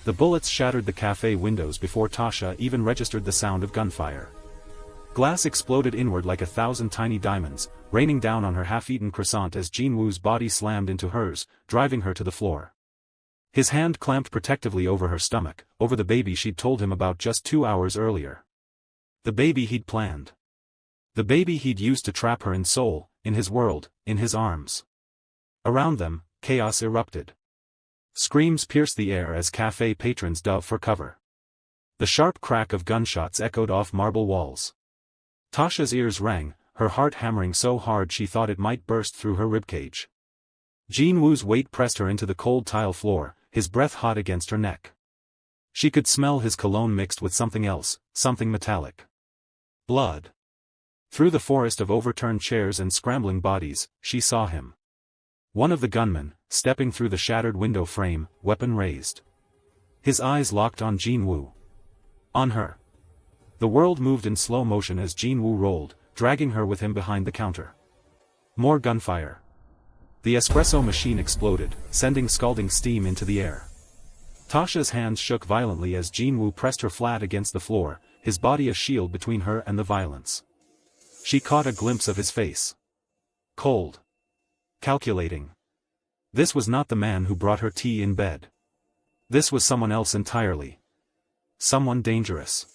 The bullets shattered the cafe windows before Tasha even registered the sound of gunfire. Glass exploded inward like 1,000 tiny diamonds, raining down on her half-eaten croissant as Jinwoo's body slammed into hers, driving her to the floor. His hand clamped protectively over her stomach, over the baby she'd told him about just 2 hours earlier. The baby he'd planned. The baby he'd used to trap her in Seoul, in his world, in his arms. Around them, chaos erupted. Screams pierced the air as cafe patrons dove for cover. The sharp crack of gunshots echoed off marble walls. Tasha's ears rang, her heart hammering so hard she thought it might burst through her ribcage. Jinwoo's weight pressed her into the cold tile floor, his breath hot against her neck. She could smell his cologne mixed with something else, something metallic. Blood. Through the forest of overturned chairs and scrambling bodies, she saw him. One of the gunmen, stepping through the shattered window frame, weapon raised. His eyes locked on Jinwoo. On her. The world moved in slow motion as Jinwoo rolled, dragging her with him behind the counter. More gunfire. The espresso machine exploded, sending scalding steam into the air. Tasha's hands shook violently as Jinwoo pressed her flat against the floor, his body a shield between her and the violence. She caught a glimpse of his face. Cold. Calculating. This was not the man who brought her tea in bed. This was someone else entirely. Someone dangerous.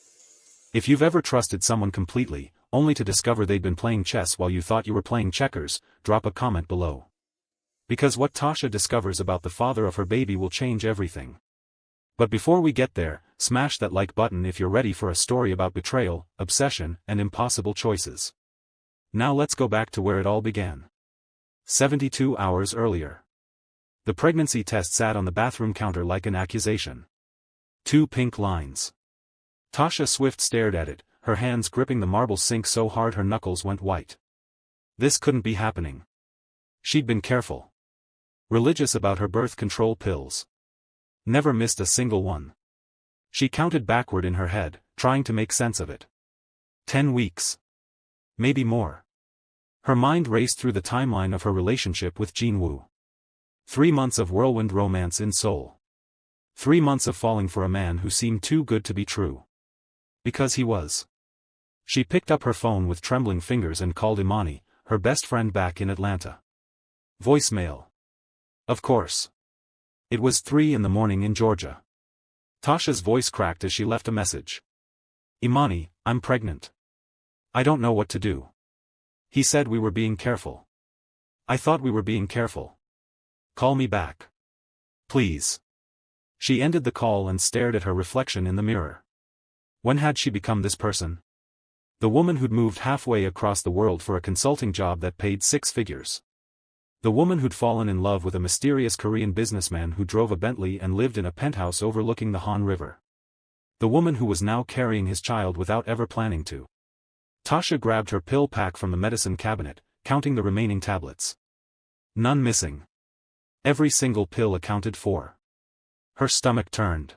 If you've ever trusted someone completely, only to discover they'd been playing chess while you thought you were playing checkers, drop a comment below. Because what Tasha discovers about the father of her baby will change everything. But before we get there, smash that like button if you're ready for a story about betrayal, obsession, and impossible choices. Now let's go back to where it all began. 72 hours earlier. The pregnancy test sat on the bathroom counter like an accusation. 2 pink lines. Tasha Swift stared at it, her hands gripping the marble sink so hard her knuckles went white. This couldn't be happening. She'd been careful. Religious about her birth control pills. Never missed a single one. She counted backward in her head, trying to make sense of it. 10 weeks. Maybe more. Her mind raced through the timeline of her relationship with Jinwoo. 3 months of whirlwind romance in Seoul. 3 months of falling for a man who seemed too good to be true. Because he was. She picked up her phone with trembling fingers and called Imani, her best friend back in Atlanta. Voicemail. Of course. It was 3 a.m. in Georgia. Tasha's voice cracked as she left a message. Imani, I'm pregnant. I don't know what to do. He said we were being careful. I thought we were being careful. Call me back. Please. She ended the call and stared at her reflection in the mirror. When had she become this person? The woman who'd moved halfway across the world for a consulting job that paid 6 figures. The woman who'd fallen in love with a mysterious Korean businessman who drove a Bentley and lived in a penthouse overlooking the Han River. The woman who was now carrying his child without ever planning to. Tasha grabbed her pill pack from the medicine cabinet, counting the remaining tablets. None missing. Every single pill accounted for. Her stomach turned.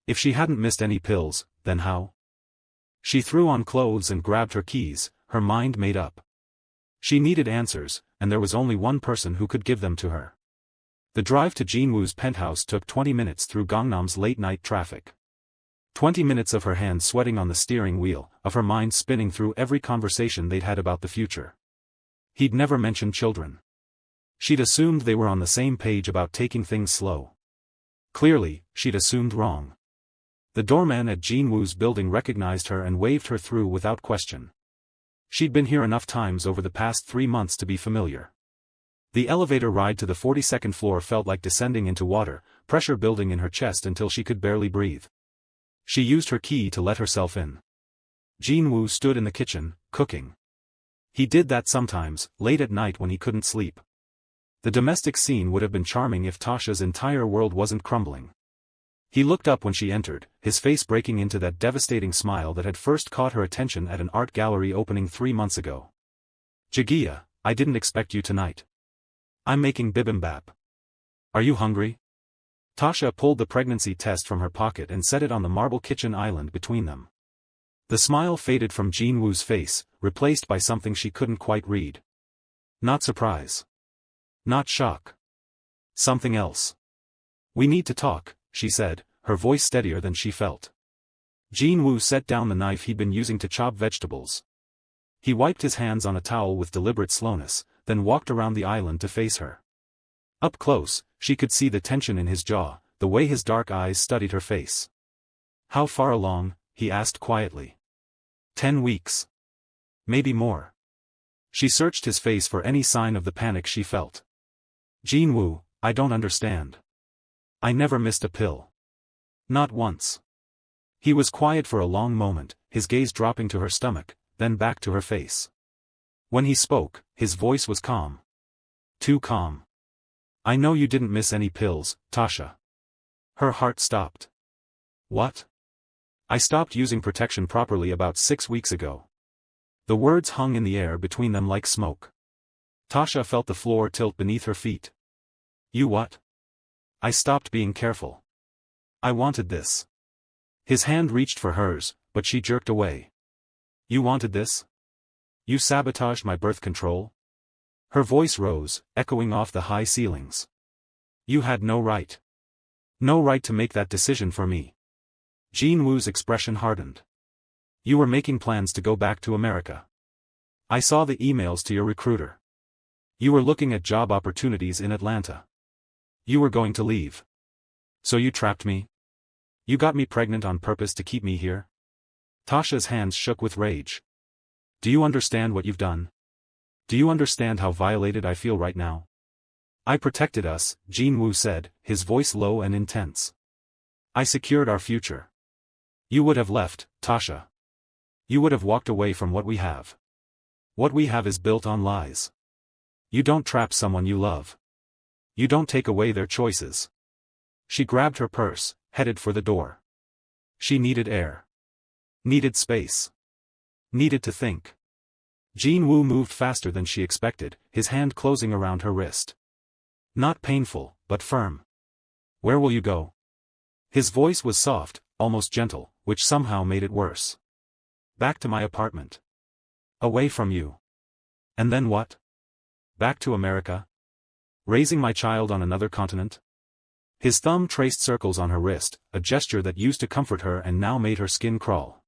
If she hadn't missed any pills, then how? She threw on clothes and grabbed her keys, her mind made up. She needed answers, and there was only one person who could give them to her. The drive to Jinwoo's penthouse took 20 minutes through Gangnam's late-night traffic. 20 minutes of her hands sweating on the steering wheel, of her mind spinning through every conversation they'd had about the future. He'd never mentioned children. She'd assumed they were on the same page about taking things slow. Clearly, she'd assumed wrong. The doorman at Jinwoo's building recognized her and waved her through without question. She'd been here enough times over the past 3 months to be familiar. The elevator ride to the 42nd floor felt like descending into water, pressure building in her chest until she could barely breathe. She used her key to let herself in. Jinwoo stood in the kitchen, cooking. He did that sometimes, late at night when he couldn't sleep. The domestic scene would have been charming if Tasha's entire world wasn't crumbling. He looked up when she entered, his face breaking into that devastating smile that had first caught her attention at an art gallery opening 3 months ago. Jagiya, I didn't expect you tonight. I'm making bibimbap. Are you hungry? Tasha pulled the pregnancy test from her pocket and set it on the marble kitchen island between them. The smile faded from Jinwoo's face, replaced by something she couldn't quite read. Not surprise. Not shock. Something else. We need to talk, she said, her voice steadier than she felt. Jin-woo set down the knife he'd been using to chop vegetables. He wiped his hands on a towel with deliberate slowness, then walked around the island to face her. Up close, she could see the tension in his jaw, the way his dark eyes studied her face. "How far along?" he asked quietly. 10 weeks. Maybe more. She searched his face for any sign of the panic she felt. "Jin-woo, I don't understand. I never missed a pill. Not once." He was quiet for a long moment, his gaze dropping to her stomach, then back to her face. When he spoke, his voice was calm. Too calm. "I know you didn't miss any pills, Tasha." Her heart stopped. "What?" "I stopped using protection properly about 6 weeks ago." The words hung in the air between them like smoke. Tasha felt the floor tilt beneath her feet. "You what?" "I stopped being careful. I wanted this." His hand reached for hers, but she jerked away. "You wanted this? You sabotaged my birth control?" Her voice rose, echoing off the high ceilings. "You had no right. No right to make that decision for me." Jin-woo's expression hardened. "You were making plans to go back to America. I saw the emails to your recruiter. You were looking at job opportunities in Atlanta. You were going to leave. So you trapped me? You got me pregnant on purpose to keep me here?" Tasha's hands shook with rage. "Do you understand what you've done? Do you understand how violated I feel right now?" "I protected us," Jin-woo said, his voice low and intense. "I secured our future. You would have left, Tasha. You would have walked away from what we have. What we have is built on lies. You don't trap someone you love. You don't take away their choices." She grabbed her purse, headed for the door. She needed air. Needed space. Needed to think. Jin-woo moved faster than she expected, his hand closing around her wrist. Not painful, but firm. "Where will you go?" His voice was soft, almost gentle, which somehow made it worse. "Back to my apartment. Away from you." "And then what?" "Back to America. Raising my child on another continent." His thumb traced circles on her wrist, a gesture that used to comfort her and now made her skin crawl.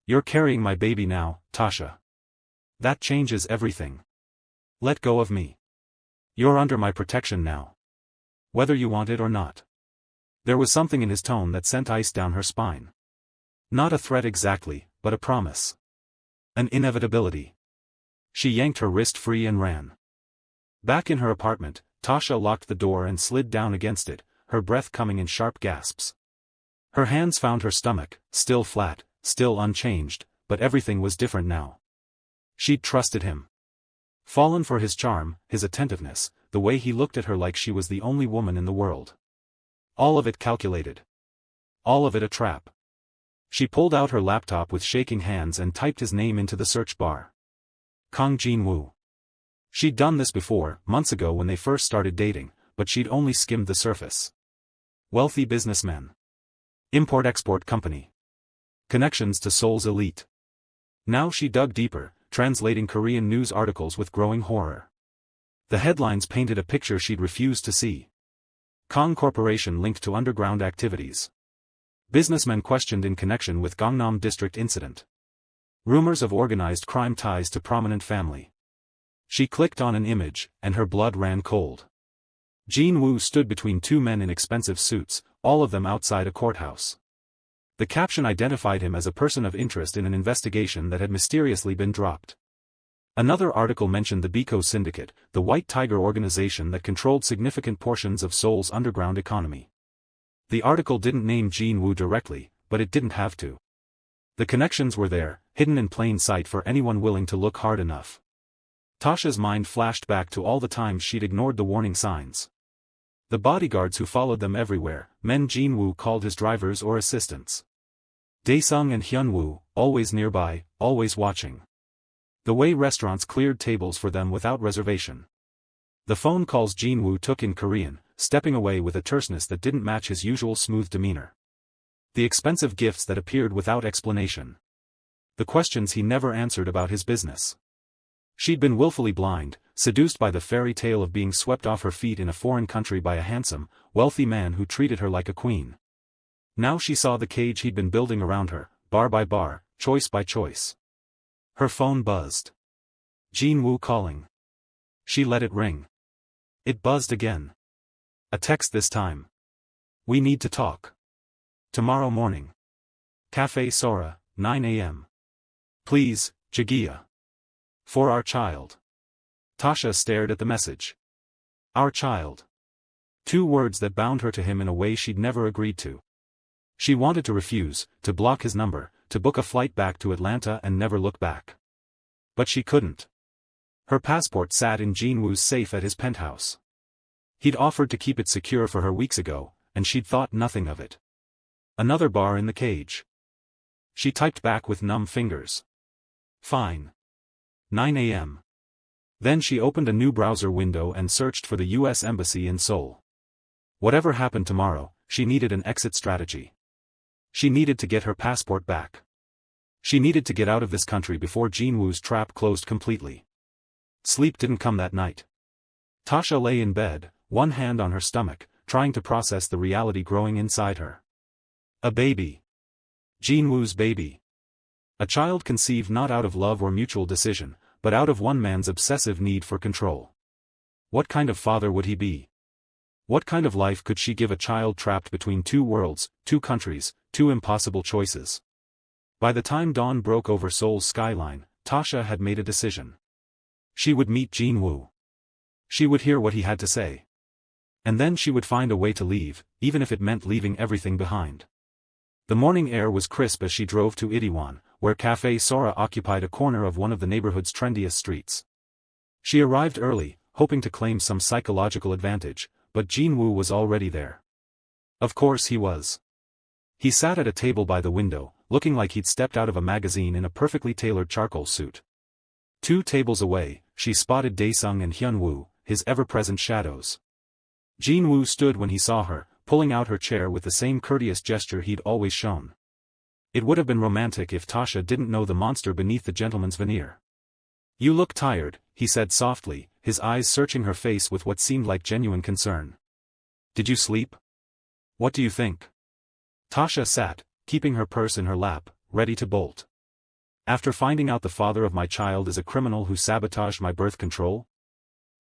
"You're carrying my baby now, Tasha. That changes everything. Let go of me. You're under my protection now. Whether you want it or not." There was something in his tone that sent ice down her spine. Not a threat exactly, but a promise. An inevitability. She yanked her wrist free and ran. Back in her apartment, Tasha locked the door and slid down against it, her breath coming in sharp gasps. Her hands found her stomach, still flat, still unchanged, but everything was different now. She'd trusted him. Fallen for his charm, his attentiveness, the way he looked at her like she was the only woman in the world. All of it calculated. All of it a trap. She pulled out her laptop with shaking hands and typed his name into the search bar. Kang Jin-woo. She'd done this before, months ago when they first started dating, but she'd only skimmed the surface. Wealthy businessman. Import-export company. Connections to Seoul's elite. Now she dug deeper, translating Korean news articles with growing horror. The headlines painted a picture she'd refused to see. Kang Corporation linked to underground activities. Businessmen questioned in connection with Gangnam District incident. Rumors of organized crime ties to prominent family. She clicked on an image, and her blood ran cold. Jin-woo stood between two men in expensive suits, all of them outside a courthouse. The caption identified him as a person of interest in an investigation that had mysteriously been dropped. Another article mentioned the Biko Syndicate, the White Tiger organization that controlled significant portions of Seoul's underground economy. The article didn't name Jin-woo directly, but it didn't have to. The connections were there, hidden in plain sight for anyone willing to look hard enough. Tasha's mind flashed back to all the times she'd ignored the warning signs. The bodyguards who followed them everywhere, men Jin-woo called his drivers or assistants. Daesung and Hyun-woo, always nearby, always watching. The way restaurants cleared tables for them without reservation. The phone calls Jin-woo took in Korean, stepping away with a terseness that didn't match his usual smooth demeanor. The expensive gifts that appeared without explanation. The questions he never answered about his business. She'd been willfully blind, seduced by the fairy tale of being swept off her feet in a foreign country by a handsome, wealthy man who treated her like a queen. Now she saw the cage he'd been building around her, bar by bar, choice by choice. Her phone buzzed. Jin-woo calling. She let it ring. It buzzed again. A text this time. We need to talk. Tomorrow morning. Cafe Sora, 9 a.m. Please, Jagiya. For our child. Tasha stared at the message. Our child. 2 words that bound her to him in a way she'd never agreed to. She wanted to refuse, to block his number, to book a flight back to Atlanta and never look back. But she couldn't. Her passport sat in Jin-woo's safe at his penthouse. He'd offered to keep it secure for her weeks ago, and she'd thought nothing of it. Another bar in the cage. She typed back with numb fingers. Fine. 9 a.m. Then she opened a new browser window and searched for the U.S. Embassy in Seoul. Whatever happened tomorrow, she needed an exit strategy. She needed to get her passport back. She needed to get out of this country before Jin-woo's trap closed completely. Sleep didn't come that night. Tasha lay in bed, one hand on her stomach, trying to process the reality growing inside her. A baby. Jin-woo's baby. A child conceived not out of love or mutual decision, but out of one man's obsessive need for control. What kind of father would he be? What kind of life could she give a child trapped between 2 worlds, 2 countries, 2 impossible choices? By the time dawn broke over Seoul's skyline, Tasha had made a decision. She would meet Jin-woo. She would hear what he had to say. And then she would find a way to leave, even if it meant leaving everything behind. The morning air was crisp as she drove to Itaewon, where Cafe Sora occupied a corner of one of the neighborhood's trendiest streets. She arrived early, hoping to claim some psychological advantage, but Jin-woo was already there. Of course he was. He sat at a table by the window, looking like he'd stepped out of a magazine in a perfectly tailored charcoal suit. 2 tables away, she spotted Daesung and Hyun-woo, his ever-present shadows. Jin-woo stood when he saw her, pulling out her chair with the same courteous gesture he'd always shown. It would have been romantic if Tasha didn't know the monster beneath the gentleman's veneer. You look tired, he said softly, his eyes searching her face with what seemed like genuine concern. Did you sleep? What do you think? Tasha sat, keeping her purse in her lap, ready to bolt. After finding out the father of my child is a criminal who sabotaged my birth control?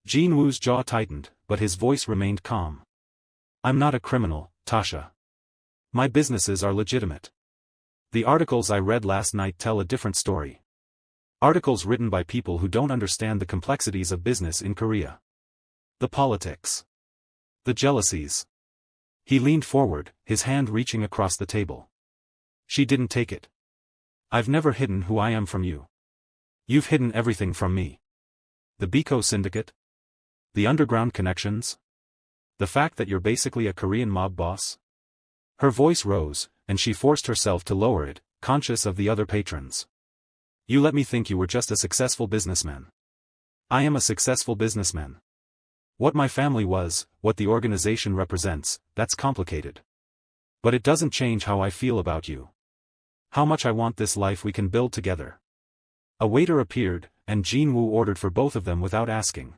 Jin-woo's jaw tightened, but his voice remained calm. I'm not a criminal, Tasha. My businesses are legitimate. The articles I read last night tell a different story. Articles written by people who don't understand the complexities of business in Korea. The politics. The jealousies. He leaned forward, his hand reaching across the table. She didn't take it. I've never hidden who I am from you. You've hidden everything from me. The Biko syndicate? The underground connections? The fact that you're basically a Korean mob boss? Her voice rose, and she forced herself to lower it, conscious of the other patrons. You let me think you were just a successful businessman. I am a successful businessman. What my family was, what the organization represents, that's complicated. But it doesn't change how I feel about you. How much I want this life we can build together. A waiter appeared, and Jin-woo ordered for both of them without asking.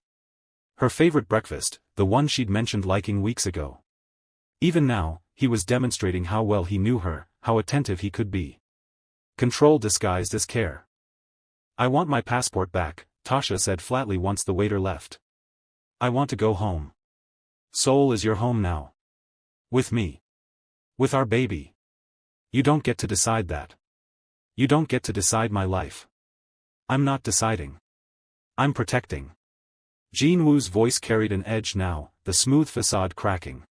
Her favorite breakfast, the one she'd mentioned liking weeks ago. Even now, he was demonstrating how well he knew her, how attentive he could be. Control disguised as care. I want my passport back, Tasha said flatly once the waiter left. I want to go home. Seoul is your home now. With me. With our baby. You don't get to decide that. You don't get to decide my life. I'm not deciding. I'm protecting. Jin-woo's voice carried an edge now, the smooth facade cracking.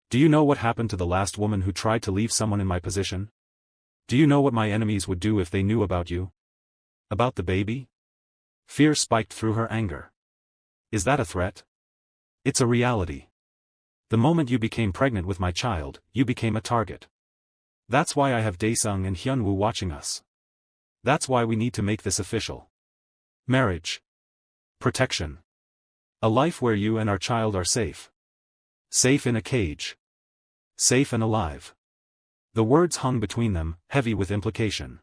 Do you know what happened to the last woman who tried to leave someone in my position? Do you know what my enemies would do if they knew about you? About the baby? Fear spiked through her anger. Is that a threat? It's a reality. The moment you became pregnant with my child, you became a target. That's why I have Daesung and Hyun-woo watching us. That's why we need to make this official. Marriage. Protection. A life where you and our child are safe. Safe in a cage. Safe and alive. The words hung between them, heavy with implication.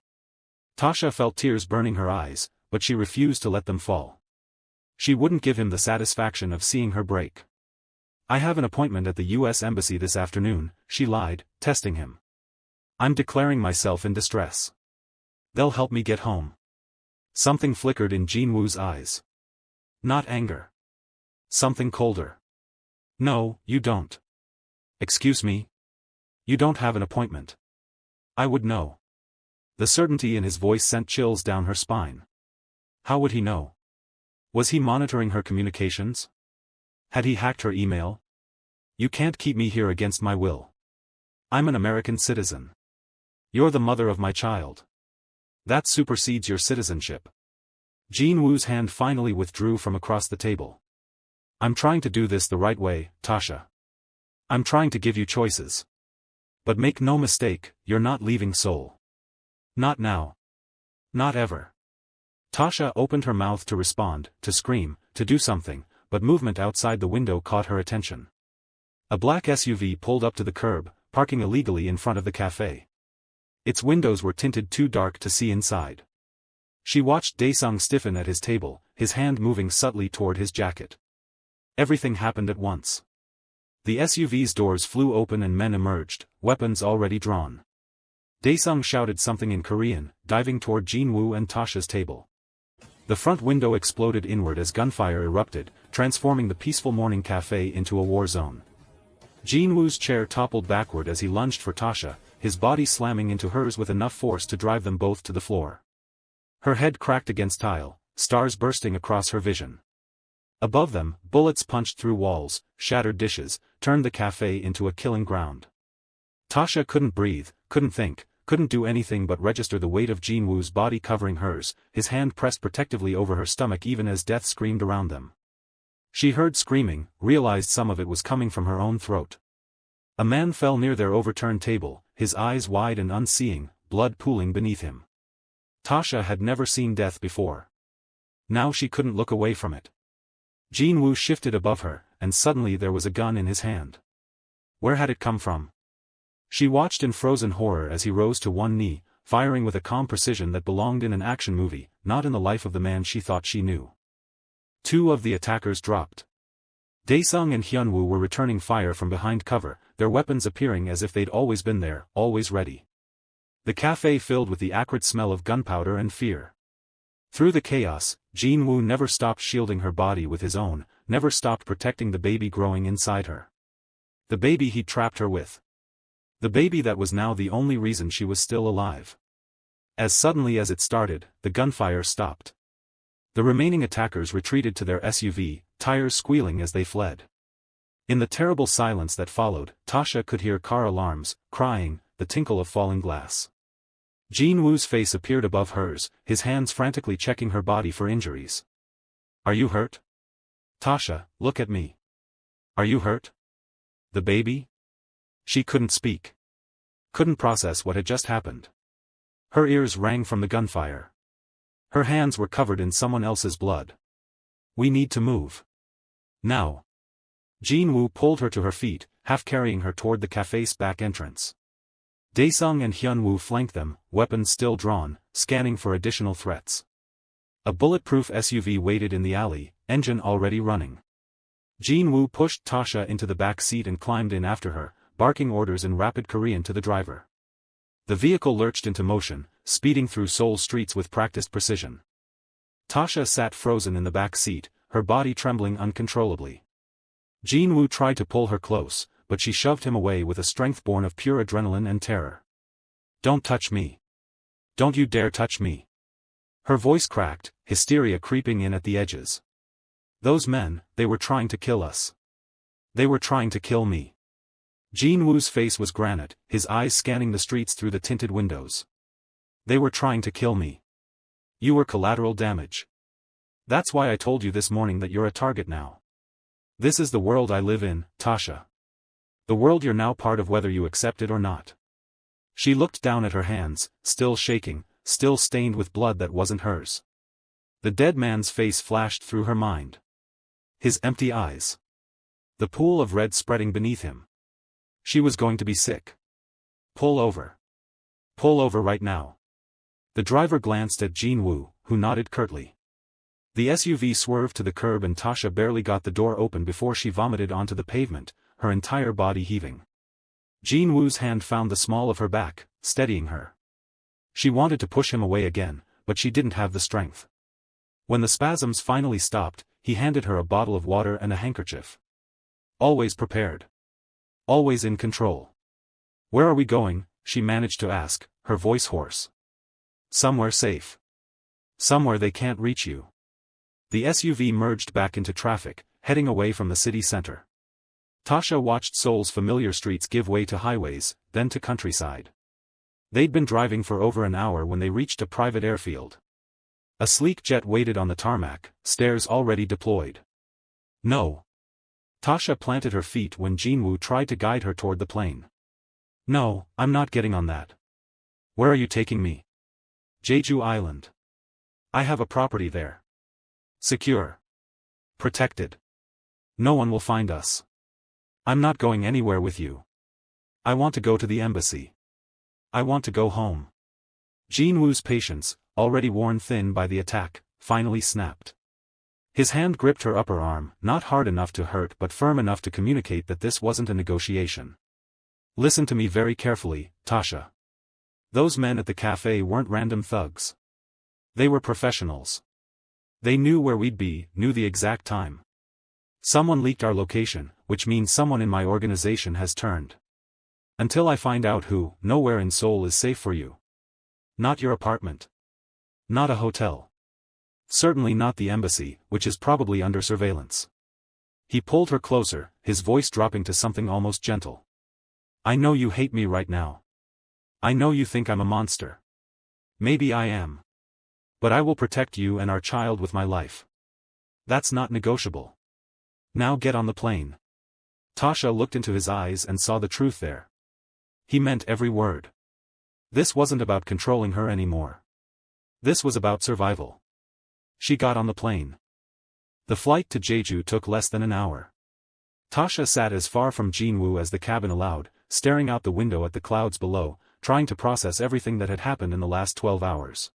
Tasha felt tears burning her eyes, but she refused to let them fall. She wouldn't give him the satisfaction of seeing her break. I have an appointment at the U.S. Embassy this afternoon, she lied, testing him. I'm declaring myself in distress. They'll help me get home. Something flickered in Jinwoo's eyes. Not anger. Something colder. No, you don't. Excuse me? You don't have an appointment. I would know. The certainty in his voice sent chills down her spine. How would he know? Was he monitoring her communications? Had he hacked her email? You can't keep me here against my will. I'm an American citizen. You're the mother of my child. That supersedes your citizenship. Jinwoo's hand finally withdrew from across the table. I'm trying to do this the right way, Tasha. I'm trying to give you choices. But make no mistake, you're not leaving Seoul. Not now. Not ever. Tasha opened her mouth to respond, to scream, to do something, but movement outside the window caught her attention. A black SUV pulled up to the curb, parking illegally in front of the cafe. Its windows were tinted too dark to see inside. She watched Daesung stiffen at his table, his hand moving subtly toward his jacket. Everything happened at once. The SUV's doors flew open and men emerged, weapons already drawn. Daesung shouted something in Korean, diving toward Jinwoo and Tasha's table. The front window exploded inward as gunfire erupted, transforming the peaceful morning cafe into a war zone. Jinwoo's chair toppled backward as he lunged for Tasha, his body slamming into hers with enough force to drive them both to the floor. Her head cracked against tile, stars bursting across her vision. Above them, bullets punched through walls, shattered dishes, turned the cafe into a killing ground. Tasha couldn't breathe, couldn't think, couldn't do anything but register the weight of Jinwoo's body covering hers, his hand pressed protectively over her stomach even as death screamed around them. She heard screaming, realized some of it was coming from her own throat. A man fell near their overturned table, his eyes wide and unseeing, blood pooling beneath him. Tasha had never seen death before. Now she couldn't look away from it. Jinwoo shifted above her, and suddenly there was a gun in his hand. Where had it come from? She watched in frozen horror as he rose to one knee, firing with a calm precision that belonged in an action movie, not in the life of the man she thought she knew. Two of the attackers dropped. Daesung and Hyunwoo were returning fire from behind cover, their weapons appearing as if they'd always been there, always ready. The cafe filled with the acrid smell of gunpowder and fear. Through the chaos, Jinwoo never stopped shielding her body with his own, never stopped protecting the baby growing inside her. The baby he'd trapped her with. The baby that was now the only reason she was still alive. As suddenly as it started, the gunfire stopped. The remaining attackers retreated to their SUV, tires squealing as they fled. In the terrible silence that followed, Tasha could hear car alarms, crying, the tinkle of falling glass. Jinwoo's face appeared above hers, his hands frantically checking her body for injuries. Are you hurt? Tasha, look at me. Are you hurt? The baby? She couldn't speak. Couldn't process what had just happened. Her ears rang from the gunfire. Her hands were covered in someone else's blood. We need to move. Now. Jinwoo pulled her to her feet, half carrying her toward the cafe's back entrance. Daesung and Hyunwoo flanked them, weapons still drawn, scanning for additional threats. A bulletproof SUV waited in the alley, engine already running. Jinwoo pushed Tasha into the back seat and climbed in after her, barking orders in rapid Korean to the driver. The vehicle lurched into motion, speeding through Seoul streets with practiced precision. Tasha sat frozen in the back seat, her body trembling uncontrollably. Jinwoo tried to pull her close, but she shoved him away with a strength born of pure adrenaline and terror. Don't touch me. Don't you dare touch me. Her voice cracked, hysteria creeping in at the edges. Those men, they were trying to kill us. They were trying to kill me. Jinwoo's face was granite, his eyes scanning the streets through the tinted windows. They were trying to kill me. You were collateral damage. That's why I told you this morning that you're a target now. This is the world I live in, Tasha. The world you're now part of whether you accept it or not. She looked down at her hands, still shaking, still stained with blood that wasn't hers. The dead man's face flashed through her mind. His empty eyes. The pool of red spreading beneath him. She was going to be sick. Pull over. Pull over right now. The driver glanced at Jinwoo, who nodded curtly. The SUV swerved to the curb and Tasha barely got the door open before she vomited onto the pavement, her entire body heaving. Jin Woo's hand found the small of her back, steadying her. She wanted to push him away again, but she didn't have the strength. When the spasms finally stopped, he handed her a bottle of water and a handkerchief. Always prepared. Always in control. Where are we going? She managed to ask, her voice hoarse. Somewhere safe. Somewhere they can't reach you. The SUV merged back into traffic, heading away from the city center. Tasha watched Seoul's familiar streets give way to highways, then to countryside. They'd been driving for over an hour when they reached a private airfield. A sleek jet waited on the tarmac, stairs already deployed. No. Tasha planted her feet when Jinwoo tried to guide her toward the plane. No, I'm not getting on that. Where are you taking me? Jeju Island. I have a property there. Secure. Protected. No one will find us. I'm not going anywhere with you. I want to go to the embassy. I want to go home. Jinwoo's patience, already worn thin by the attack, finally snapped. His hand gripped her upper arm, not hard enough to hurt but firm enough to communicate that this wasn't a negotiation. Listen to me very carefully, Tasha. Those men at the cafe weren't random thugs. They were professionals. They knew where we'd be, knew the exact time. Someone leaked our location, which means someone in my organization has turned. Until I find out who, nowhere in Seoul is safe for you. Not your apartment. Not a hotel. Certainly not the embassy, which is probably under surveillance. He pulled her closer, his voice dropping to something almost gentle. I know you hate me right now. I know you think I'm a monster. Maybe I am. But I will protect you and our child with my life. That's not negotiable. Now get on the plane. Tasha looked into his eyes and saw the truth there. He meant every word. This wasn't about controlling her anymore. This was about survival. She got on the plane. The flight to Jeju took less than an hour. Tasha sat as far from Jinwoo as the cabin allowed, staring out the window at the clouds below, trying to process everything that had happened in the last 12 hours.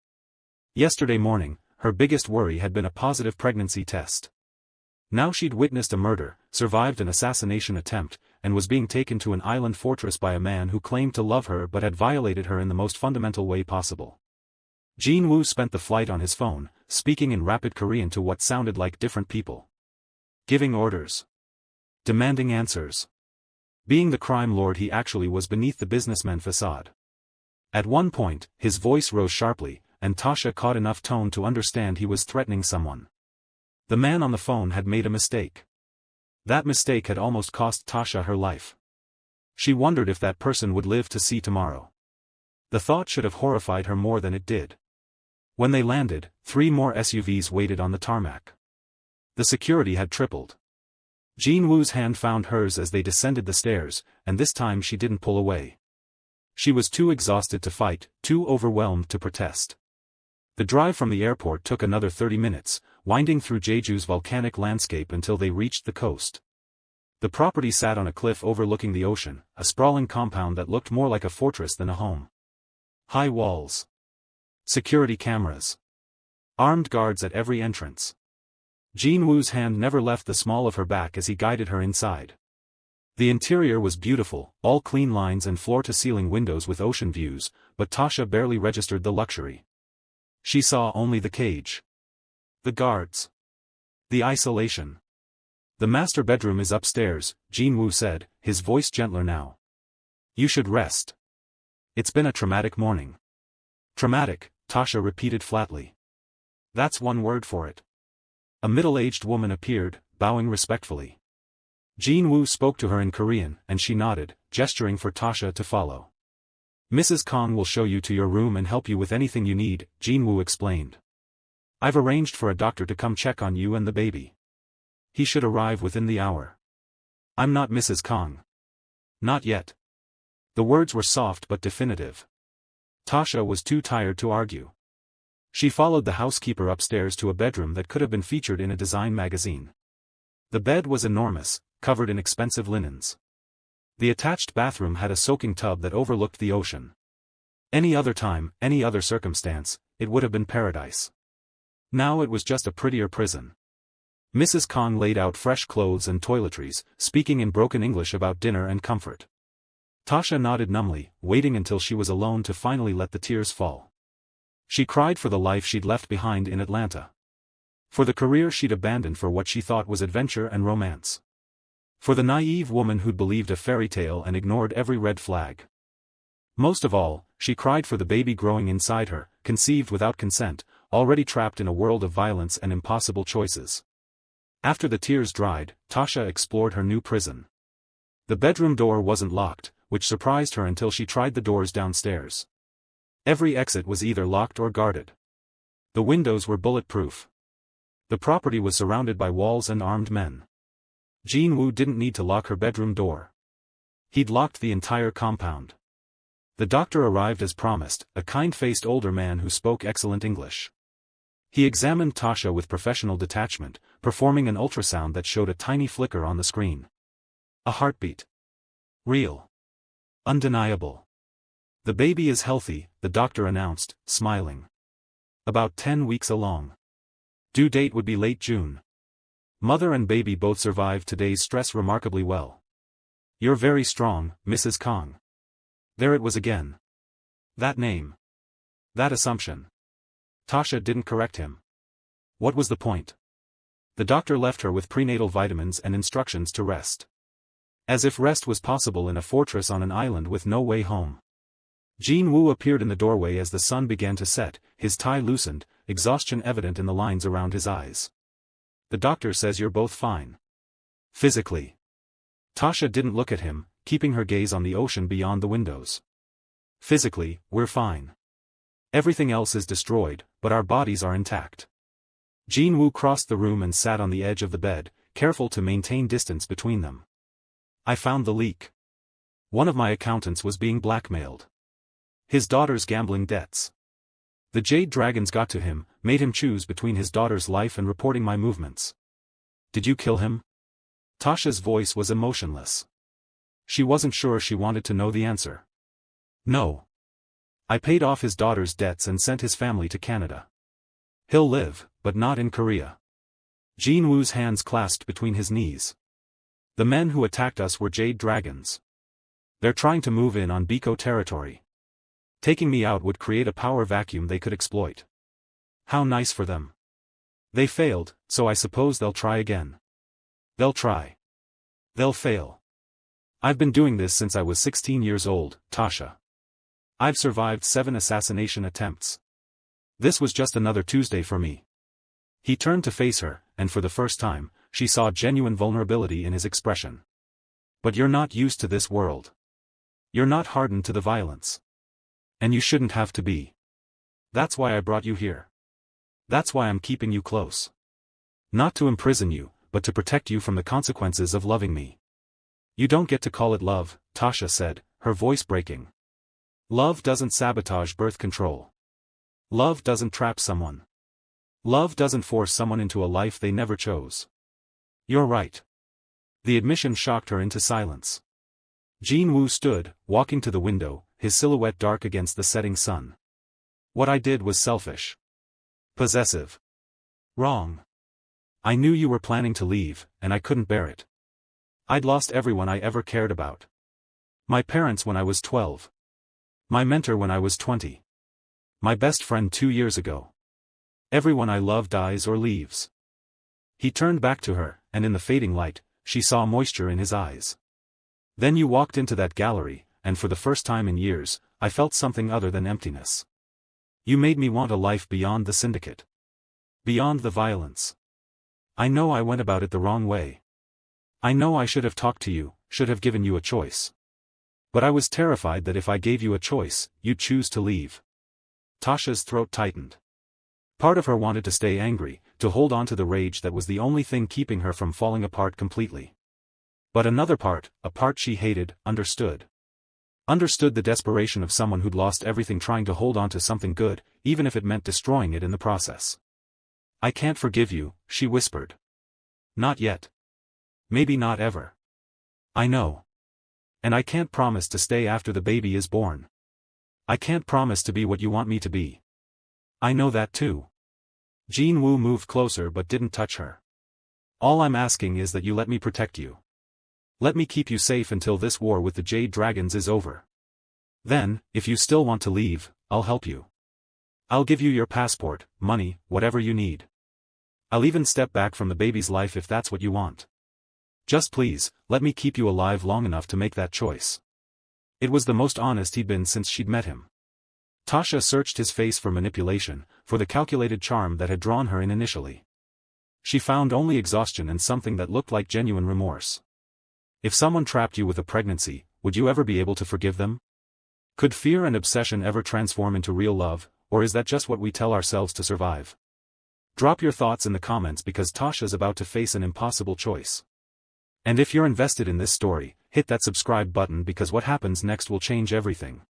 Yesterday morning, her biggest worry had been a positive pregnancy test. Now she'd witnessed a murder, survived an assassination attempt, and was being taken to an island fortress by a man who claimed to love her but had violated her in the most fundamental way possible. Jinwoo spent the flight on his phone, speaking in rapid Korean to what sounded like different people. Giving orders. Demanding answers. Being the crime lord he actually was beneath the businessman facade. At one point, his voice rose sharply, and Tasha caught enough tone to understand he was threatening someone. The man on the phone had made a mistake. That mistake had almost cost Tasha her life. She wondered if that person would live to see tomorrow. The thought should have horrified her more than it did. When they landed, 3 more SUVs waited on the tarmac. The security had tripled. Jinwoo's hand found hers as they descended the stairs, and this time she didn't pull away. She was too exhausted to fight, too overwhelmed to protest. The drive from the airport took another 30 minutes, winding through Jeju's volcanic landscape until they reached the coast. The property sat on a cliff overlooking the ocean, a sprawling compound that looked more like a fortress than a home. High walls. Security cameras. Armed guards at every entrance. Jinwoo's hand never left the small of her back as he guided her inside. The interior was beautiful, all clean lines and floor-to-ceiling windows with ocean views, but Tasha barely registered the luxury. She saw only the cage. The guards. The isolation. The master bedroom is upstairs, Jinwoo said, his voice gentler now. You should rest. It's been a traumatic morning. Traumatic, Tasha repeated flatly. That's one word for it. A middle-aged woman appeared, bowing respectfully. Jinwoo spoke to her in Korean, and she nodded, gesturing for Tasha to follow. Mrs. Kong will show you to your room and help you with anything you need, Jinwoo explained. I've arranged for a doctor to come check on you and the baby. He should arrive within the hour. I'm not Mrs. Kong. Not yet. The words were soft but definitive. Tasha was too tired to argue. She followed the housekeeper upstairs to a bedroom that could have been featured in a design magazine. The bed was enormous, covered in expensive linens. The attached bathroom had a soaking tub that overlooked the ocean. Any other time, any other circumstance, it would have been paradise. Now it was just a prettier prison. Mrs. Kong laid out fresh clothes and toiletries, speaking in broken English about dinner and comfort. Tasha nodded numbly, waiting until she was alone to finally let the tears fall. She cried for the life she'd left behind in Atlanta. For the career she'd abandoned for what she thought was adventure and romance. For the naive woman who'd believed a fairy tale and ignored every red flag. Most of all, she cried for the baby growing inside her, conceived without consent, already trapped in a world of violence and impossible choices. After the tears dried, Tasha explored her new prison. The bedroom door wasn't locked, which surprised her until she tried the doors downstairs. Every exit was either locked or guarded. The windows were bulletproof. The property was surrounded by walls and armed men. Jin-woo didn't need to lock her bedroom door. He'd locked the entire compound. The doctor arrived as promised, a kind-faced older man who spoke excellent English. He examined Tasha with professional detachment, performing an ultrasound that showed a tiny flicker on the screen. A heartbeat. Real. Undeniable. The baby is healthy, the doctor announced, smiling. About 10 weeks along. Due date would be late June. Mother and baby both survived today's stress remarkably well. You're very strong, Mrs. Kong. There it was again. That name. That assumption. Tasha didn't correct him. What was the point? The doctor left her with prenatal vitamins and instructions to rest. As if rest was possible in a fortress on an island with no way home. Jin-woo appeared in the doorway as the sun began to set, his tie loosened, exhaustion evident in the lines around his eyes. The doctor says you're both fine. Physically. Tasha didn't look at him, keeping her gaze on the ocean beyond the windows. Physically, we're fine. Everything else is destroyed, but our bodies are intact. Jin-woo crossed the room and sat on the edge of the bed, careful to maintain distance between them. I found the leak. One of my accountants was being blackmailed. His daughter's gambling debts. The Jade Dragons got to him, made him choose between his daughter's life and reporting my movements. Did you kill him? Tasha's voice was emotionless. She wasn't sure she wanted to know the answer. No. I paid off his daughter's debts and sent his family to Canada. He'll live, but not in Korea. Jin-woo's hands clasped between his knees. The men who attacked us were Jade Dragons. They're trying to move in on Biko territory. Taking me out would create a power vacuum they could exploit. How nice for them. They failed, so I suppose they'll try again. They'll try. They'll fail. I've been doing this since I was 16 years old, Tasha. I've survived 7 assassination attempts. This was just another Tuesday for me. He turned to face her, and for the first time, she saw genuine vulnerability in his expression. But you're not used to this world. You're not hardened to the violence. And you shouldn't have to be. That's why I brought you here. That's why I'm keeping you close. Not to imprison you, but to protect you from the consequences of loving me. You don't get to call it love, Tasha said, her voice breaking. Love doesn't sabotage birth control. Love doesn't trap someone. Love doesn't force someone into a life they never chose. You're right. The admission shocked her into silence. Jin-woo stood, walking to the window, his silhouette dark against the setting sun. What I did was selfish. Possessive. Wrong. I knew you were planning to leave, and I couldn't bear it. I'd lost everyone I ever cared about. My parents when I was 12. My mentor when I was 20. My best friend 2 years ago. Everyone I love dies or leaves. He turned back to her, and in the fading light, she saw moisture in his eyes. Then you walked into that gallery, and for the first time in years, I felt something other than emptiness. You made me want a life beyond the syndicate. Beyond the violence. I know I went about it the wrong way. I know I should have talked to you, should have given you a choice. But I was terrified that if I gave you a choice, you'd choose to leave. Tasha's throat tightened. Part of her wanted to stay angry, to hold on to the rage that was the only thing keeping her from falling apart completely. But another part, a part she hated, understood. Understood the desperation of someone who'd lost everything trying to hold on to something good, even if it meant destroying it in the process. I can't forgive you, she whispered. Not yet. Maybe not ever. I know. And I can't promise to stay after the baby is born. I can't promise to be what you want me to be. I know that too. Jin-woo moved closer but didn't touch her. All I'm asking is that you let me protect you. Let me keep you safe until this war with the Jade Dragons is over. Then, if you still want to leave, I'll help you. I'll give you your passport, money, whatever you need. I'll even step back from the baby's life if that's what you want. Just please, let me keep you alive long enough to make that choice. It was the most honest he'd been since she'd met him. Tasha searched his face for manipulation, for the calculated charm that had drawn her in initially. She found only exhaustion and something that looked like genuine remorse. If someone trapped you with a pregnancy, would you ever be able to forgive them? Could fear and obsession ever transform into real love, or is that just what we tell ourselves to survive? Drop your thoughts in the comments because Tasha's about to face an impossible choice. And if you're invested in this story, hit that subscribe button because what happens next will change everything.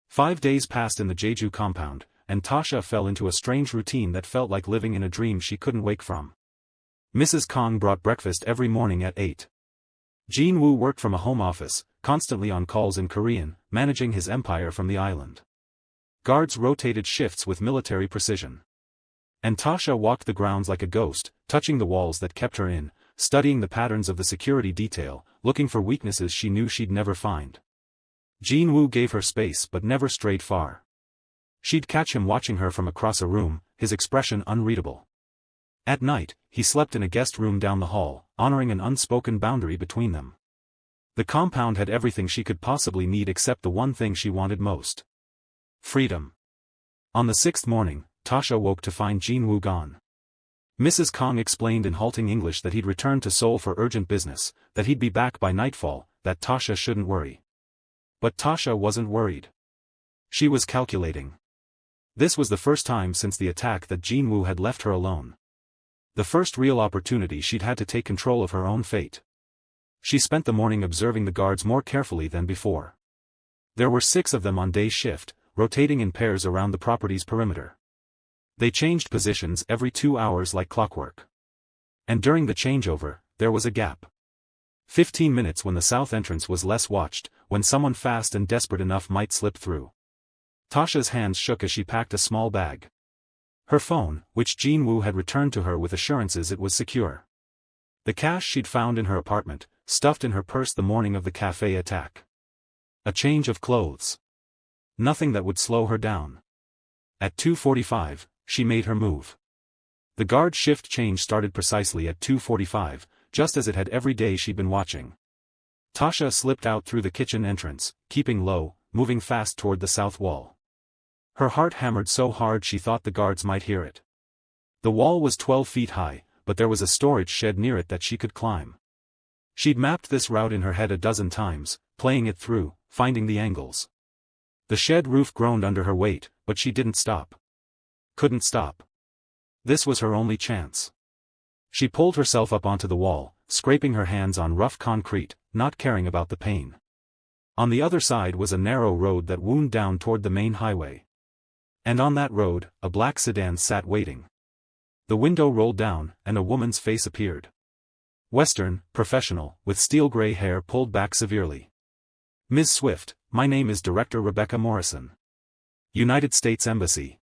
5 days passed in the Jeju compound, and Tasha fell into a strange routine that felt like living in a dream she couldn't wake from. Mrs. Kong brought breakfast every morning at 8. Jin-woo worked from a home office, constantly on calls in Korean, managing his empire from the island. Guards rotated shifts with military precision. And Tasha walked the grounds like a ghost, touching the walls that kept her in, studying the patterns of the security detail, looking for weaknesses she knew she'd never find. Jin-woo gave her space but never strayed far. She'd catch him watching her from across a room, his expression unreadable. At night, he slept in a guest room down the hall, honoring an unspoken boundary between them. The compound had everything she could possibly need except the one thing she wanted most. Freedom. On the 6th morning, Tasha woke to find Jin-woo gone. Mrs. Kong explained in halting English that he'd returned to Seoul for urgent business, that he'd be back by nightfall, that Tasha shouldn't worry. But Tasha wasn't worried. She was calculating. This was the first time since the attack that Jin-woo had left her alone. The first real opportunity she'd had to take control of her own fate. She spent the morning observing the guards more carefully than before. There were 6 of them on day shift, rotating in pairs around the property's perimeter. They changed positions every 2 hours like clockwork. And during the changeover, there was a gap. 15 minutes when the south entrance was less watched, when someone fast and desperate enough might slip through. Tasha's hands shook as she packed a small bag. Her phone, which Jin-woo had returned to her with assurances it was secure. The cash she'd found in her apartment, stuffed in her purse the morning of the cafe attack. A change of clothes. Nothing that would slow her down. At 2:45, she made her move. The guard shift change started precisely at 2:45, just as it had every day she'd been watching. Tasha slipped out through the kitchen entrance, keeping low, moving fast toward the south wall. Her heart hammered so hard she thought the guards might hear it. The wall was 12 feet high, but there was a storage shed near it that she could climb. She'd mapped this route in her head a dozen times, playing it through, finding the angles. The shed roof groaned under her weight, but she didn't stop. Couldn't stop. This was her only chance. She pulled herself up onto the wall, scraping her hands on rough concrete, not caring about the pain. On the other side was a narrow road that wound down toward the main highway. And on that road, a black sedan sat waiting. The window rolled down, and a woman's face appeared. Western, professional, with steel-gray hair pulled back severely. Ms. Swift, my name is Director Rebecca Morrison. United States Embassy.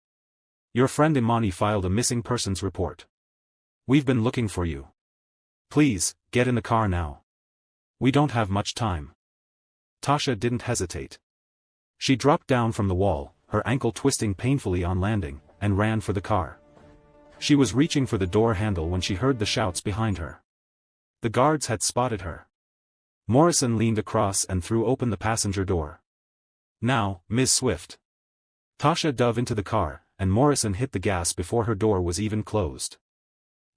Your friend Imani filed a missing persons report. We've been looking for you. Please, get in the car now. We don't have much time. Tasha didn't hesitate. She dropped down from the wall, her ankle twisting painfully on landing, and ran for the car. She was reaching for the door handle when she heard the shouts behind her. The guards had spotted her. Morrison leaned across and threw open the passenger door. Now, Ms. Swift. Tasha dove into the car, and Morrison hit the gas before her door was even closed.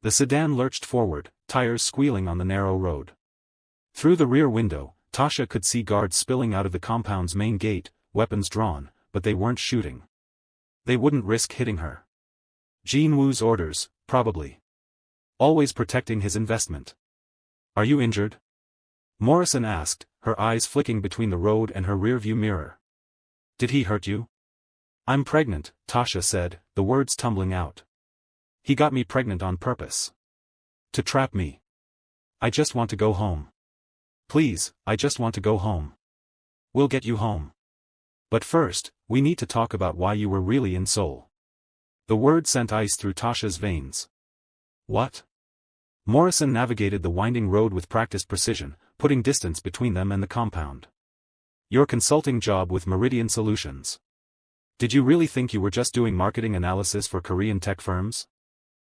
The sedan lurched forward, tires squealing on the narrow road. Through the rear window, Tasha could see guards spilling out of the compound's main gate, weapons drawn, but they weren't shooting. They wouldn't risk hitting her. Jin-woo's orders, probably. Always protecting his investment. Are you injured? Morrison asked, her eyes flicking between the road and her rearview mirror. Did he hurt you? I'm pregnant, Tasha said, the words tumbling out. He got me pregnant on purpose. To trap me. I just want to go home. Please, I just want to go home. We'll get you home. But first, we need to talk about why you were really in Seoul. The word sent ice through Tasha's veins. What? Morrison navigated the winding road with practiced precision, putting distance between them and the compound. Your consulting job with Meridian Solutions. Did you really think you were just doing marketing analysis for Korean tech firms?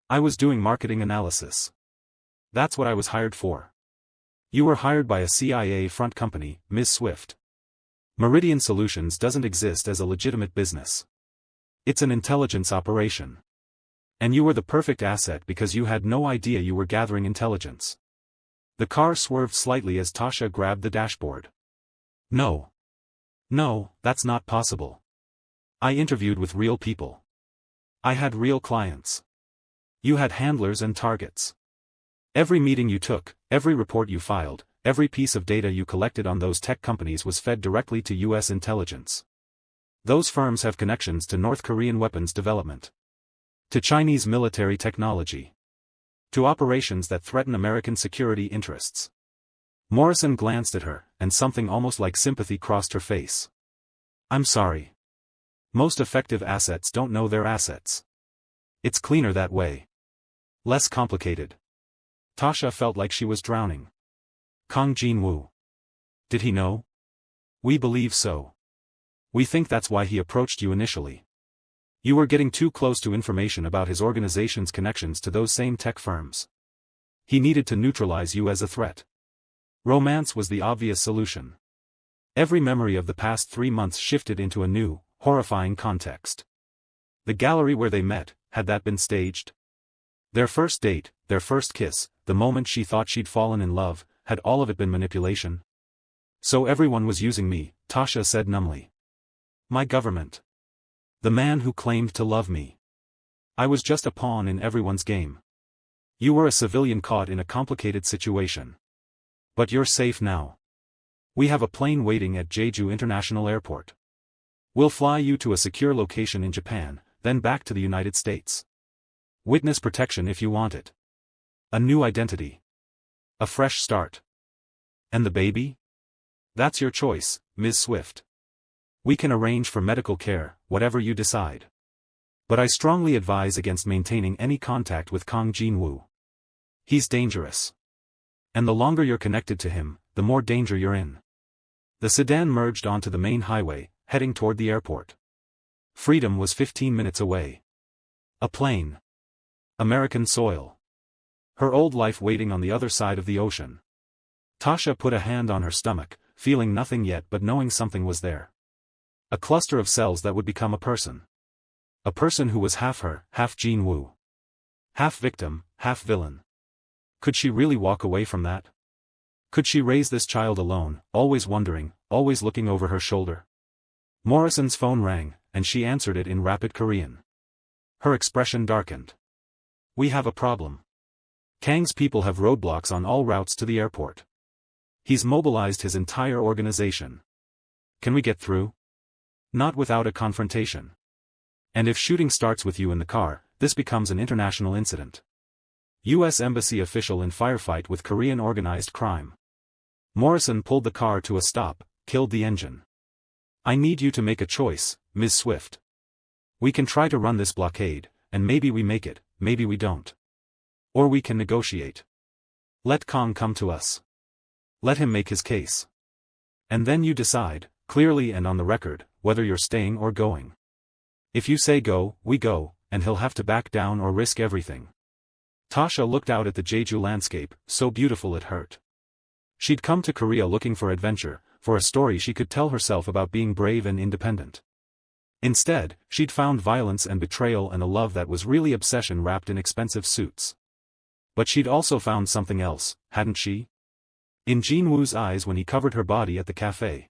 I was doing marketing analysis. That's what I was hired for. You were hired by a CIA front company, Ms. Swift. Meridian Solutions doesn't exist as a legitimate business. It's an intelligence operation. And you were the perfect asset because you had no idea you were gathering intelligence. The car swerved slightly as Tasha grabbed the dashboard. No. No, that's not possible. I interviewed with real people. I had real clients. You had handlers and targets. Every meeting you took, every report you filed, every piece of data you collected on those tech companies was fed directly to U.S. intelligence. Those firms have connections to North Korean weapons development, to Chinese military technology, to operations that threaten American security interests. Morrison glanced at her, and something almost like sympathy crossed her face. I'm sorry. Most effective assets don't know their assets. It's cleaner that way. Less complicated. Tasha felt like she was drowning. Kang Jin-woo. Did he know? We believe so. We think that's why he approached you initially. You were getting too close to information about his organization's connections to those same tech firms. He needed to neutralize you as a threat. Romance was the obvious solution. Every memory of the past 3 months shifted into a new, horrifying context. The gallery where they met, had that been staged? Their first date, their first kiss, the moment she thought she'd fallen in love, had all of it been manipulation? So everyone was using me, Tasha said numbly. My government. The man who claimed to love me. I was just a pawn in everyone's game. You were a civilian caught in a complicated situation. But you're safe now. We have a plane waiting at Jeju International Airport. We'll fly you to a secure location in Japan, then back to the United States. Witness protection if you want it. A new identity. A fresh start. And the baby? That's your choice, Ms. Swift. We can arrange for medical care, whatever you decide. But I strongly advise against maintaining any contact with Kang Jin-woo. He's dangerous. And the longer you're connected to him, the more danger you're in. The sedan merged onto the main highway, heading toward the airport. Freedom was 15 minutes away. A plane. American soil. Her old life waiting on the other side of the ocean. Tasha put a hand on her stomach, feeling nothing yet but knowing something was there. A cluster of cells that would become a person. A person who was half her, half Jin-woo. Half victim, half villain. Could she really walk away from that? Could she raise this child alone, always wondering, always looking over her shoulder? Morrison's phone rang, and she answered it in rapid Korean. Her expression darkened. We have a problem. Kang's people have roadblocks on all routes to the airport. He's mobilized his entire organization. Can we get through? Not without a confrontation. And if shooting starts with you in the car, this becomes an international incident. U.S. Embassy official in firefight with Korean organized crime. Morrison pulled the car to a stop, killed the engine. I need you to make a choice, Ms. Swift. We can try to run this blockade, and maybe we make it, maybe we don't. Or we can negotiate. Let Kang come to us. Let him make his case. And then you decide, clearly and on the record, whether you're staying or going. If you say go, we go, and he'll have to back down or risk everything. Tasha looked out at the Jeju landscape, so beautiful it hurt. She'd come to Korea looking for adventure, for a story she could tell herself about being brave and independent. Instead, she'd found violence and betrayal and a love that was really obsession wrapped in expensive suits. But she'd also found something else, hadn't she? In Jin-woo's eyes when he covered her body at the cafe.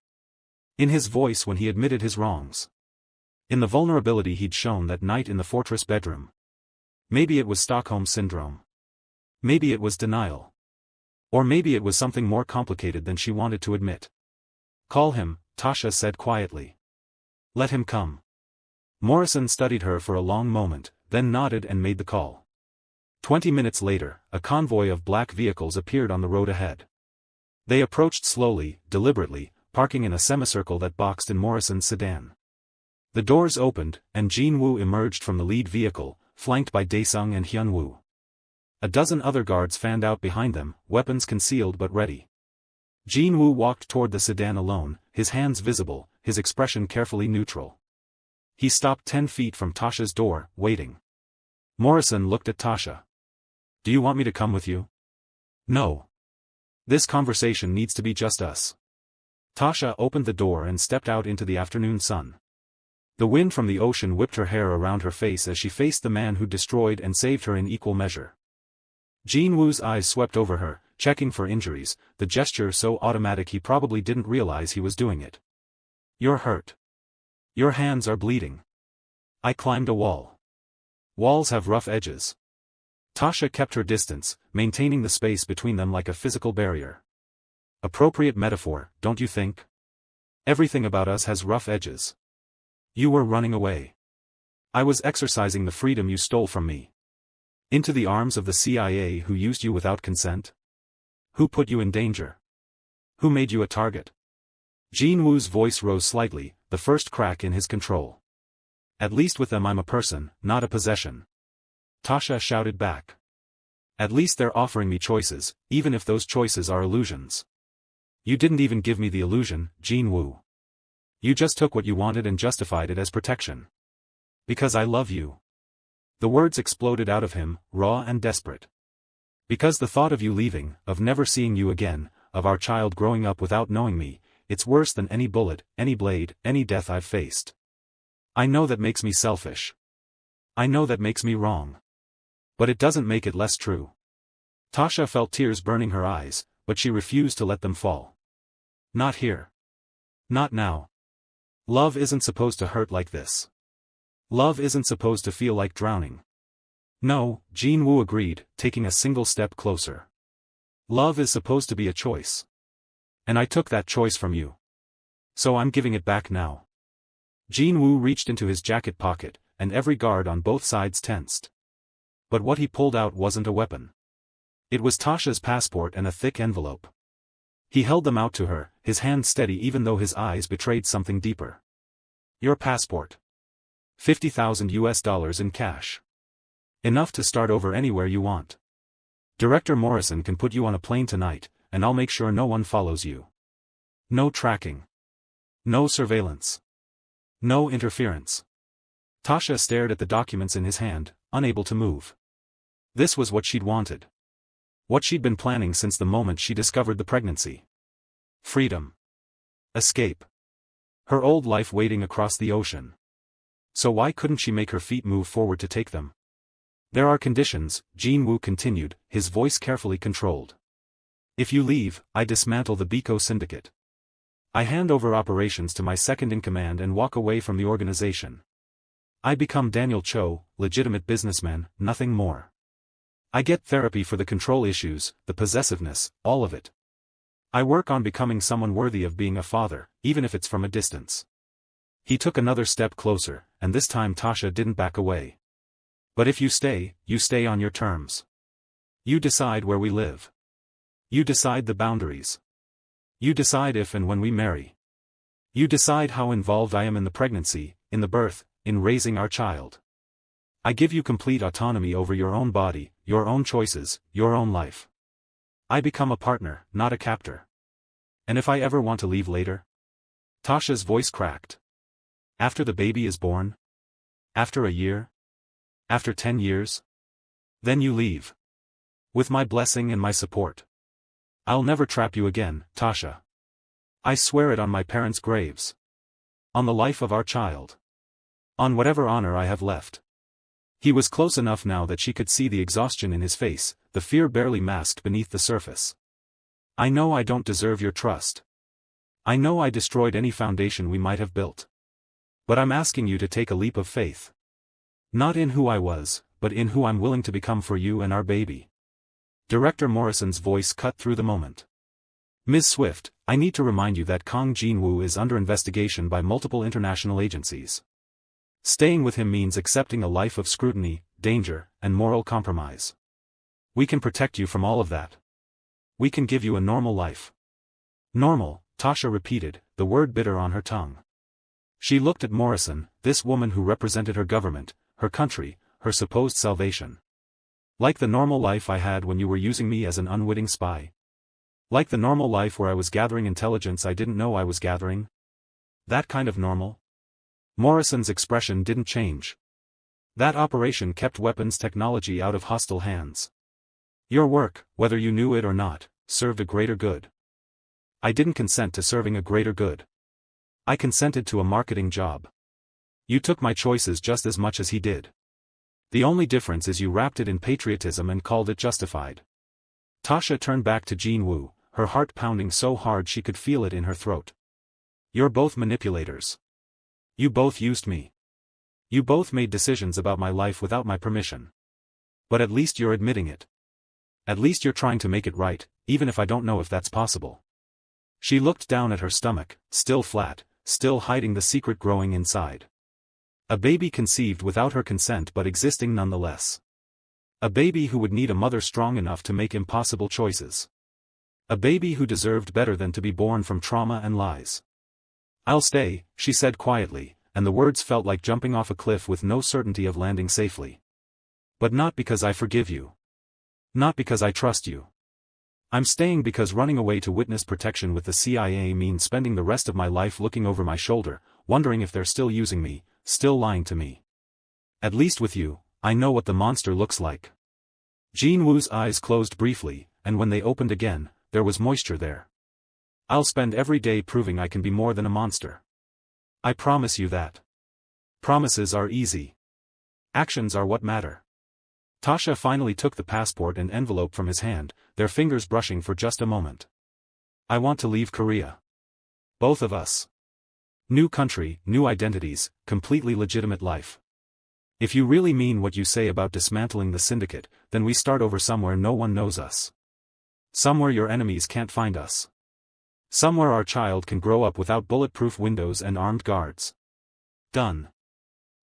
In his voice when he admitted his wrongs. In the vulnerability he'd shown that night in the fortress bedroom. Maybe it was Stockholm Syndrome. Maybe it was denial. Or maybe it was something more complicated than she wanted to admit. Call him, Tasha said quietly. Let him come. Morrison studied her for a long moment, then nodded and made the call. 20 minutes later, a convoy of black vehicles appeared on the road ahead. They approached slowly, deliberately, parking in a semicircle that boxed in Morrison's sedan. The doors opened, and Jin-woo emerged from the lead vehicle, flanked by Daesung and Hyun-woo. A dozen other guards fanned out behind them, weapons concealed but ready. Jin-woo walked toward the sedan alone, his hands visible, his expression carefully neutral. He stopped 10 feet from Tasha's door, waiting. Morrison looked at Tasha. Do you want me to come with you? No. This conversation needs to be just us. Tasha opened the door and stepped out into the afternoon sun. The wind from the ocean whipped her hair around her face as she faced the man who destroyed and saved her in equal measure. Jin-woo's eyes swept over her, checking for injuries, the gesture so automatic he probably didn't realize he was doing it. You're hurt. Your hands are bleeding. I climbed a wall. Walls have rough edges. Tasha kept her distance, maintaining the space between them like a physical barrier. Appropriate metaphor, don't you think? Everything about us has rough edges. You were running away. I was exercising the freedom you stole from me. Into the arms of the CIA who used you without consent? Who put you in danger? Who made you a target? Jin-woo's voice rose slightly, the first crack in his control. At least with them I'm a person, not a possession. Tasha shouted back. At least they're offering me choices, even if those choices are illusions. You didn't even give me the illusion, Jin-woo. You just took what you wanted and justified it as protection. Because I love you. The words exploded out of him, raw and desperate. Because the thought of you leaving, of never seeing you again, of our child growing up without knowing me, it's worse than any bullet, any blade, any death I've faced. I know that makes me selfish. I know that makes me wrong. But it doesn't make it less true. Tasha felt tears burning her eyes, but she refused to let them fall. Not here. Not now. Love isn't supposed to hurt like this. Love isn't supposed to feel like drowning. No, Jin-woo agreed, taking a single step closer. Love is supposed to be a choice. And I took that choice from you. So I'm giving it back now. Jin-woo reached into his jacket pocket, and every guard on both sides tensed. But what he pulled out wasn't a weapon. It was Tasha's passport and a thick envelope. He held them out to her, his hand steady even though his eyes betrayed something deeper. Your passport. $50,000 in cash. Enough to start over anywhere you want. Director Morrison can put you on a plane tonight, and I'll make sure no one follows you. No tracking. No surveillance. No interference. Tasha stared at the documents in his hand, unable to move. This was what she'd wanted. What she'd been planning since the moment she discovered the pregnancy. Freedom. Escape. Her old life waiting across the ocean. So why couldn't she make her feet move forward to take them? There are conditions, Jin-woo continued, his voice carefully controlled. If you leave, I dismantle the Biko syndicate. I hand over operations to my second-in-command and walk away from the organization. I become Daniel Cho, legitimate businessman, nothing more. I get therapy for the control issues, the possessiveness, all of it. I work on becoming someone worthy of being a father, even if it's from a distance. He took another step closer, and this time Tasha didn't back away. But if you stay on your terms. You decide where we live. You decide the boundaries. You decide if and when we marry. You decide how involved I am in the pregnancy, in the birth, in raising our child. I give you complete autonomy over your own body, your own choices, your own life. I become a partner, not a captor. And if I ever want to leave later? Tasha's voice cracked. After the baby is born? After a year? After 10 years? Then you leave. With my blessing and my support. I'll never trap you again, Tasha. I swear it on my parents' graves. On the life of our child. On whatever honor I have left. He was close enough now that she could see the exhaustion in his face, the fear barely masked beneath the surface. I know I don't deserve your trust. I know I destroyed any foundation we might have built. But I'm asking you to take a leap of faith. Not in who I was, but in who I'm willing to become for you and our baby. Director Morrison's voice cut through the moment. Ms. Swift, I need to remind you that Kang Jin-woo is under investigation by multiple international agencies. Staying with him means accepting a life of scrutiny, danger, and moral compromise. We can protect you from all of that. We can give you a normal life. Normal, Tasha repeated, the word bitter on her tongue. She looked at Morrison, this woman who represented her government, her country, her supposed salvation. Like the normal life I had when you were using me as an unwitting spy. Like the normal life where I was gathering intelligence I didn't know I was gathering? That kind of normal? Morrison's expression didn't change. That operation kept weapons technology out of hostile hands. Your work, whether you knew it or not, served a greater good. I didn't consent to serving a greater good. I consented to a marketing job. You took my choices just as much as he did. The only difference is you wrapped it in patriotism and called it justified. Tasha turned back to Jin-woo, her heart pounding so hard she could feel it in her throat. You're both manipulators. You both used me. You both made decisions about my life without my permission. But at least you're admitting it. At least you're trying to make it right, even if I don't know if that's possible. She looked down at her stomach, still flat, still hiding the secret growing inside. A baby conceived without her consent but existing nonetheless. A baby who would need a mother strong enough to make impossible choices. A baby who deserved better than to be born from trauma and lies. I'll stay, she said quietly, and the words felt like jumping off a cliff with no certainty of landing safely. But not because I forgive you. Not because I trust you. I'm staying because running away to witness protection with the CIA means spending the rest of my life looking over my shoulder, wondering if they're still using me, still lying to me. At least with you, I know what the monster looks like. Jin-woo's eyes closed briefly, and when they opened again, there was moisture there. I'll spend every day proving I can be more than a monster. I promise you that. Promises are easy. Actions are what matter. Tasha finally took the passport and envelope from his hand, their fingers brushing for just a moment. I want to leave Korea. Both of us. New country, new identities, completely legitimate life. If you really mean what you say about dismantling the syndicate, then we start over somewhere no one knows us. Somewhere your enemies can't find us. Somewhere our child can grow up without bulletproof windows and armed guards. Done.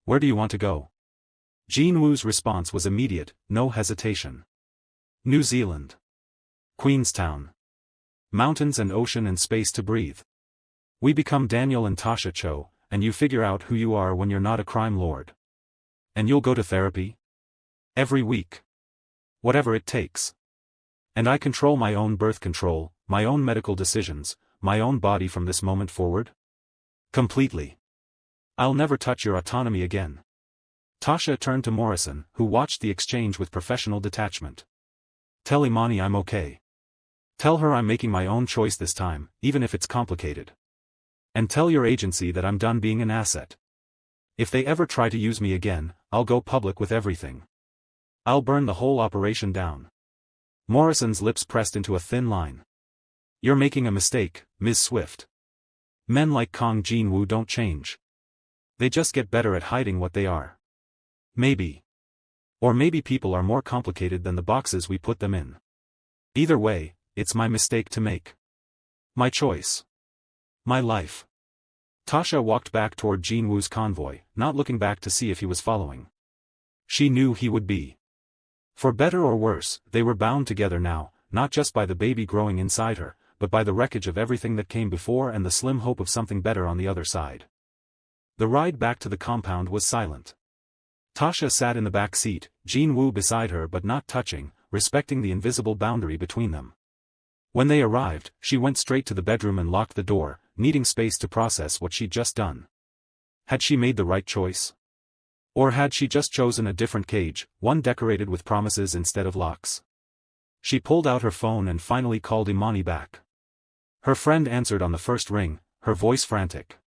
Where do you want to go? Jin-woo's response was immediate, no hesitation. New Zealand. Queenstown. Mountains and ocean and space to breathe. We become Daniel and Tasha Cho, and you figure out who you are when you're not a crime lord. And you'll go to therapy? Every week. Whatever it takes. And I control my own birth control, my own medical decisions, my own body from this moment forward? Completely. I'll never touch your autonomy again. Tasha turned to Morrison, who watched the exchange with professional detachment. Tell Imani I'm okay. Tell her I'm making my own choice this time, even if it's complicated. And tell your agency that I'm done being an asset. If they ever try to use me again, I'll go public with everything. I'll burn the whole operation down. Morrison's lips pressed into a thin line. You're making a mistake, Ms. Swift. Men like Kang Jin-woo don't change. They just get better at hiding what they are. Maybe. Or maybe people are more complicated than the boxes we put them in. Either way, it's my mistake to make. My choice. My life. Tasha walked back toward Jin-woo's convoy, not looking back to see if he was following. She knew he would be. For better or worse, they were bound together now, not just by the baby growing inside her, but by the wreckage of everything that came before and the slim hope of something better on the other side. The ride back to the compound was silent. Tasha sat in the back seat, Jin-woo beside her but not touching, respecting the invisible boundary between them. When they arrived, she went straight to the bedroom and locked the door, needing space to process what she'd just done. Had she made the right choice? Or had she just chosen a different cage, one decorated with promises instead of locks? She pulled out her phone and finally called Imani back. Her friend answered on the first ring, her voice frantic.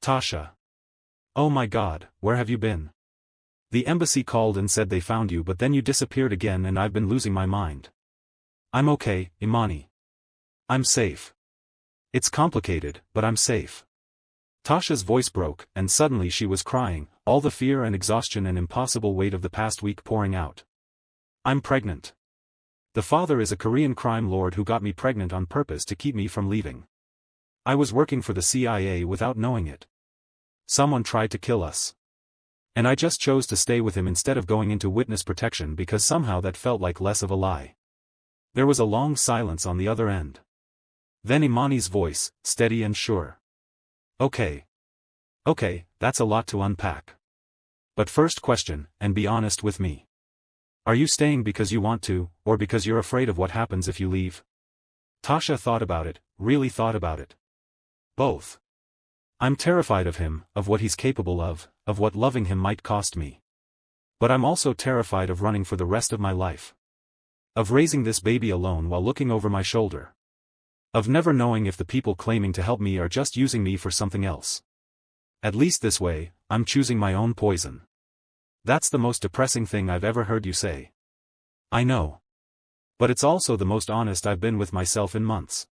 Tasha. Oh my God, where have you been? The embassy called and said they found you but then you disappeared again and I've been losing my mind. I'm okay, Imani. I'm safe. It's complicated, but I'm safe. Tasha's voice broke, and suddenly she was crying, all the fear and exhaustion and impossible weight of the past week pouring out. I'm pregnant. The father is a Korean crime lord who got me pregnant on purpose to keep me from leaving. I was working for the CIA without knowing it. Someone tried to kill us. And I just chose to stay with him instead of going into witness protection because somehow that felt like less of a lie. There was a long silence on the other end. Then Imani's voice, steady and sure. Okay. Okay, that's a lot to unpack. But first question, and be honest with me. Are you staying because you want to, or because you're afraid of what happens if you leave? Tasha thought about it, really thought about it. Both. I'm terrified of him, of what he's capable of what loving him might cost me. But I'm also terrified of running for the rest of my life. Of raising this baby alone while looking over my shoulder. Of never knowing if the people claiming to help me are just using me for something else. At least this way, I'm choosing my own poison. That's the most depressing thing I've ever heard you say. I know. But it's also the most honest I've been with myself in months.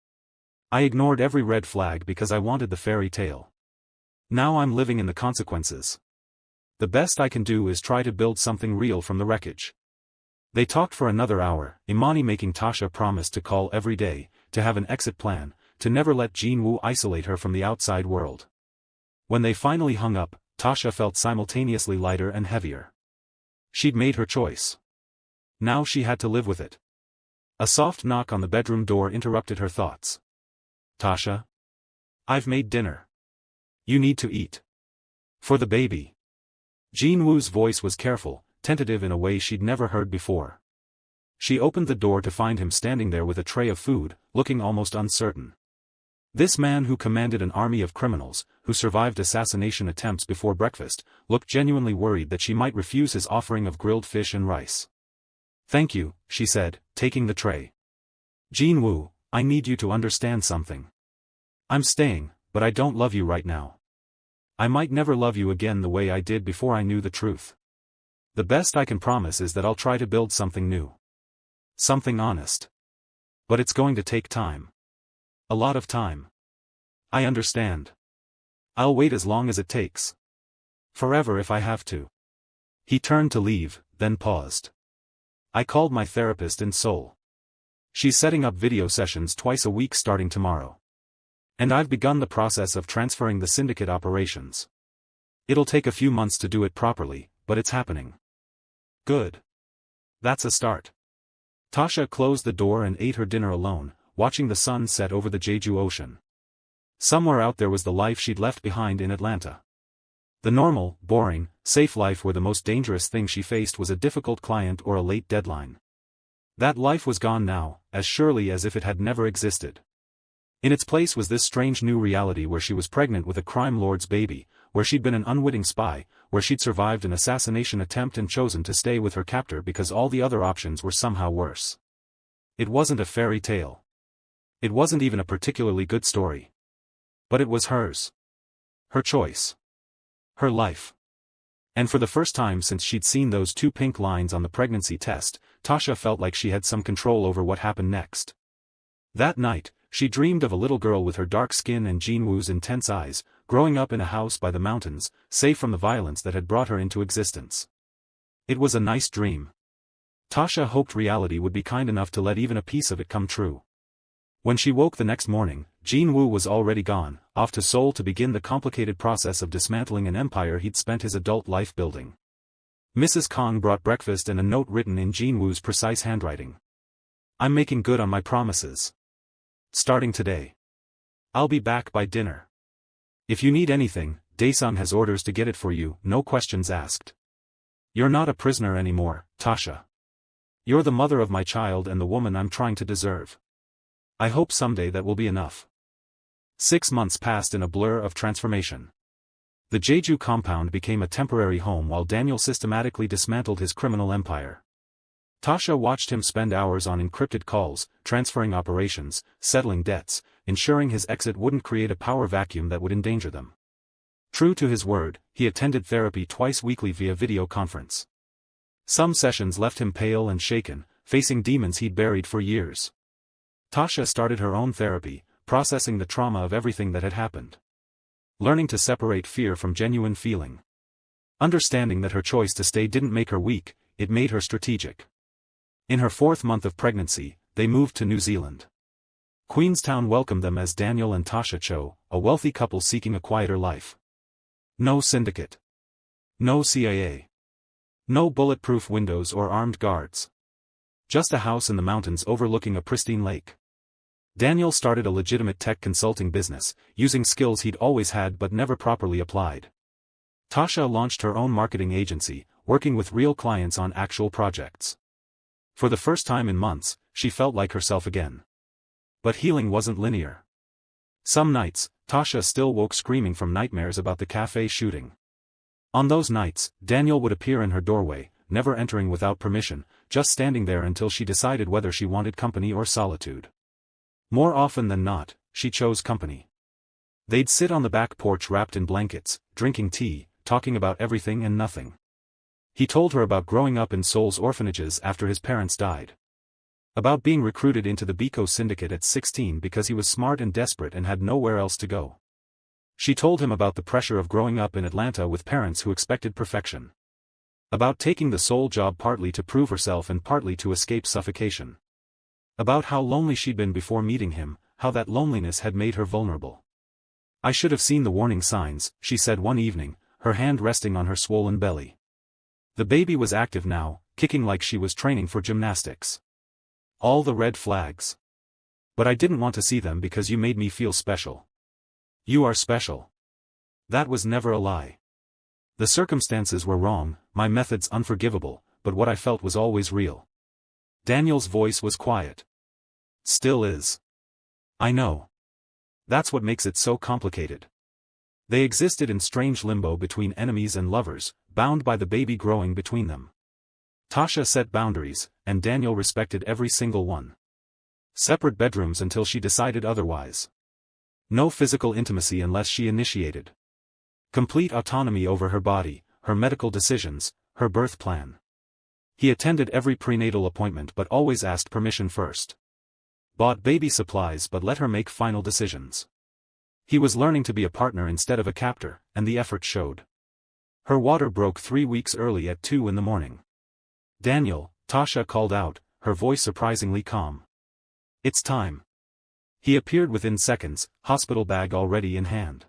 I ignored every red flag because I wanted the fairy tale. Now I'm living in the consequences. The best I can do is try to build something real from the wreckage. They talked for another hour, Imani making Tasha promise to call every day, to have an exit plan, to never let Jin-woo isolate her from the outside world. When they finally hung up, Tasha felt simultaneously lighter and heavier. She'd made her choice. Now she had to live with it. A soft knock on the bedroom door interrupted her thoughts. Tasha? I've made dinner. You need to eat. For the baby. Jin-woo's voice was careful, tentative in a way she'd never heard before. She opened the door to find him standing there with a tray of food, looking almost uncertain. This man who commanded an army of criminals, who survived assassination attempts before breakfast, looked genuinely worried that she might refuse his offering of grilled fish and rice. Thank you, she said, taking the tray. Jin-woo, I need you to understand something. I'm staying, but I don't love you right now. I might never love you again the way I did before I knew the truth. The best I can promise is that I'll try to build something new. Something honest. But it's going to take time. A lot of time. I understand. I'll wait as long as it takes. Forever if I have to. He turned to leave, then paused. I called my therapist in Seoul. She's setting up video sessions twice a week starting tomorrow. And I've begun the process of transferring the syndicate operations. It'll take a few months to do it properly, but it's happening. Good. That's a start. Tasha closed the door and ate her dinner alone, watching the sun set over the Jeju Ocean. Somewhere out there was the life she'd left behind in Atlanta. The normal, boring, safe life where the most dangerous thing she faced was a difficult client or a late deadline. That life was gone now, as surely as if it had never existed. In its place was this strange new reality where she was pregnant with a crime lord's baby, where she'd been an unwitting spy, where she'd survived an assassination attempt and chosen to stay with her captor because all the other options were somehow worse. It wasn't a fairy tale. It wasn't even a particularly good story. But it was hers. Her choice. Her life. And for the first time since she'd seen those 2 pink lines on the pregnancy test, Tasha felt like she had some control over what happened next. That night, she dreamed of a little girl with her dark skin and Jin-woo's intense eyes, growing up in a house by the mountains, safe from the violence that had brought her into existence. It was a nice dream. Tasha hoped reality would be kind enough to let even a piece of it come true. When she woke the next morning, Jin-woo was already gone, off to Seoul to begin the complicated process of dismantling an empire he'd spent his adult life building. Mrs. Kong brought breakfast and a note written in Jin-woo's precise handwriting. I'm making good on my promises. Starting today. I'll be back by dinner. If you need anything, Daesung has orders to get it for you, no questions asked. You're not a prisoner anymore, Tasha. You're the mother of my child and the woman I'm trying to deserve. I hope someday that will be enough. 6 months passed in a blur of transformation. The Jeju compound became a temporary home while Daniel systematically dismantled his criminal empire. Tasha watched him spend hours on encrypted calls, transferring operations, settling debts, ensuring his exit wouldn't create a power vacuum that would endanger them. True to his word, he attended therapy twice weekly via video conference. Some sessions left him pale and shaken, facing demons he'd buried for years. Tasha started her own therapy, processing the trauma of everything that had happened. Learning to separate fear from genuine feeling. Understanding that her choice to stay didn't make her weak, it made her strategic. In her 4th month of pregnancy, they moved to New Zealand. Queenstown welcomed them as Daniel and Tasha Cho, a wealthy couple seeking a quieter life. No syndicate. No CIA. No bulletproof windows or armed guards. Just a house in the mountains overlooking a pristine lake. Daniel started a legitimate tech consulting business, using skills he'd always had but never properly applied. Tasha launched her own marketing agency, working with real clients on actual projects. For the first time in months, she felt like herself again. But healing wasn't linear. Some nights, Tasha still woke screaming from nightmares about the cafe shooting. On those nights, Daniel would appear in her doorway, never entering without permission, just standing there until she decided whether she wanted company or solitude. More often than not, she chose company. They'd sit on the back porch wrapped in blankets, drinking tea, talking about everything and nothing. He told her about growing up in Seoul's orphanages after his parents died. About being recruited into the Biko syndicate at 16 because he was smart and desperate and had nowhere else to go. She told him about the pressure of growing up in Atlanta with parents who expected perfection. About taking the Seoul job partly to prove herself and partly to escape suffocation. About how lonely she'd been before meeting him, how that loneliness had made her vulnerable. "I should have seen the warning signs," she said one evening, her hand resting on her swollen belly. The baby was active now, kicking like she was training for gymnastics. "All the red flags. But I didn't want to see them because you made me feel special." "You are special." That was never a lie. "The circumstances were wrong, my methods unforgivable, but what I felt was always real." Daniel's voice was quiet. "Still is. I know. That's what makes it so complicated." They existed in strange limbo between enemies and lovers, bound by the baby growing between them. Tasha set boundaries, and Daniel respected every single one. Separate bedrooms until she decided otherwise. No physical intimacy unless she initiated. Complete autonomy over her body, her medical decisions, her birth plan. He attended every prenatal appointment but always asked permission first. Bought baby supplies but let her make final decisions. He was learning to be a partner instead of a captor, and the effort showed. Her water broke 3 weeks early at 2 in the morning. "Daniel," Tasha called out, her voice surprisingly calm. "It's time." He appeared within seconds, hospital bag already in hand.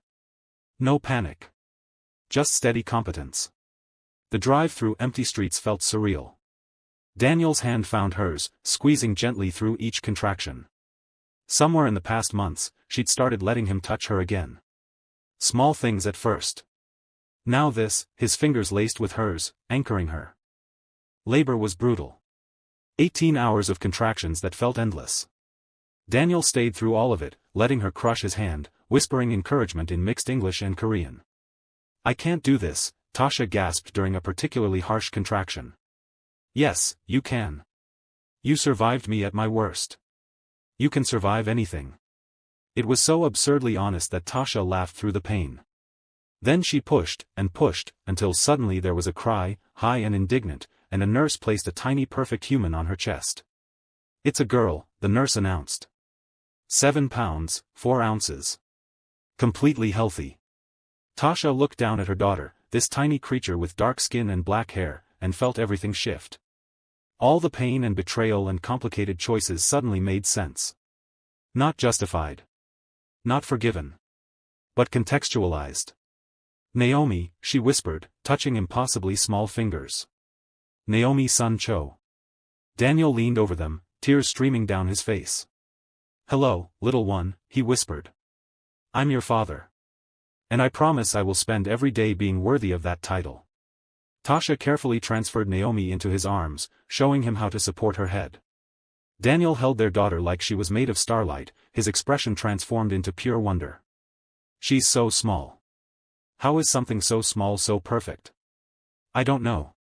No panic. Just steady competence. The drive through empty streets felt surreal. Daniel's hand found hers, squeezing gently through each contraction. Somewhere in the past months, she'd started letting him touch her again. Small things at first. Now this, his fingers laced with hers, anchoring her. Labor was brutal. 18 hours of contractions that felt endless. Daniel stayed through all of it, letting her crush his hand, whispering encouragement in mixed English and Korean. "I can't do this," Tasha gasped during a particularly harsh contraction. "Yes, you can. You survived me at my worst. You can survive anything." It was so absurdly honest that Tasha laughed through the pain. Then she pushed, and pushed, until suddenly there was a cry, high and indignant, and a nurse placed a tiny perfect human on her chest. "It's a girl," the nurse announced. 7 pounds, 4 ounces. Completely healthy. Tasha looked down at her daughter, this tiny creature with dark skin and black hair, and felt everything shift. All the pain and betrayal and complicated choices suddenly made sense. Not justified. Not forgiven. But contextualized. "Naomi," she whispered, touching impossibly small fingers. "Naomi Sun Cho." Daniel leaned over them, tears streaming down his face. "Hello, little one," he whispered. "I'm your father. And I promise I will spend every day being worthy of that title." Tasha carefully transferred Naomi into his arms, showing him how to support her head. Daniel held their daughter like she was made of starlight, his expression transformed into pure wonder. "She's so small. How is something so small so perfect?" "I don't know.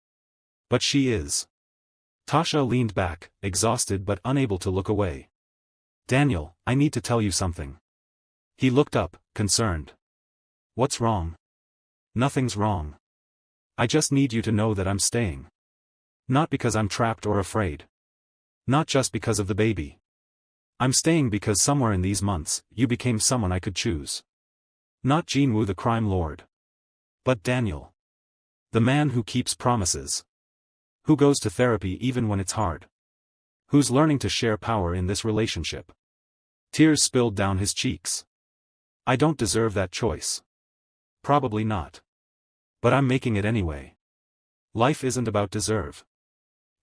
But she is." Tasha leaned back, exhausted but unable to look away. "Daniel, I need to tell you something." He looked up, concerned. "What's wrong?" "Nothing's wrong. I just need you to know that I'm staying. Not because I'm trapped or afraid. Not just because of the baby. I'm staying because somewhere in these months, you became someone I could choose. Not Jinwoo the crime lord. But Daniel. The man who keeps promises. Who goes to therapy even when it's hard. Who's learning to share power in this relationship." Tears spilled down his cheeks. "I don't deserve that choice. Probably not. But I'm making it anyway. Life isn't about deserve.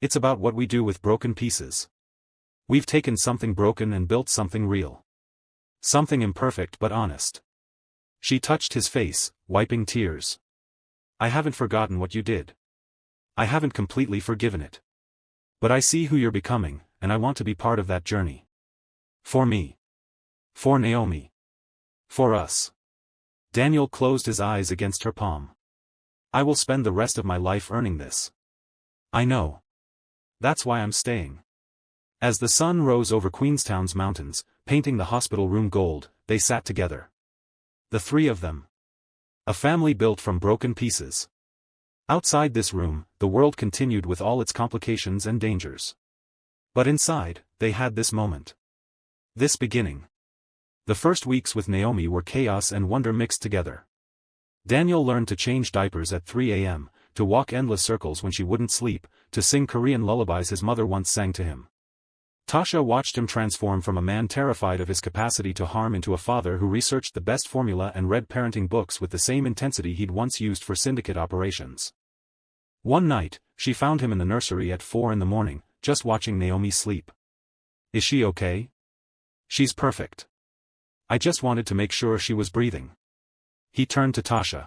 It's about what we do with broken pieces. We've taken something broken and built something real. Something imperfect but honest." She touched his face, wiping tears. "I haven't forgotten what you did. I haven't completely forgiven it. But I see who you're becoming, and I want to be part of that journey. For me. For Naomi. For us. Daniel closed his eyes against her palm. I will spend the rest of my life earning this. I know. That's why I'm staying. As the sun rose over Queenstown's mountains, painting the hospital room gold, they sat together. The three of them. A family built from broken pieces. Outside this room, the world continued with all its complications and dangers. But inside, they had this moment. This beginning. The first weeks with Naomi were chaos and wonder mixed together. Daniel learned to change diapers at 3 a.m., to walk endless circles when she wouldn't sleep, to sing Korean lullabies his mother once sang to him. Tasha watched him transform from a man terrified of his capacity to harm into a father who researched the best formula and read parenting books with the same intensity he'd once used for syndicate operations. One night, she found him in the nursery at 4 a.m, just watching Naomi sleep. Is she okay? She's perfect. I just wanted to make sure she was breathing. He turned to Tasha.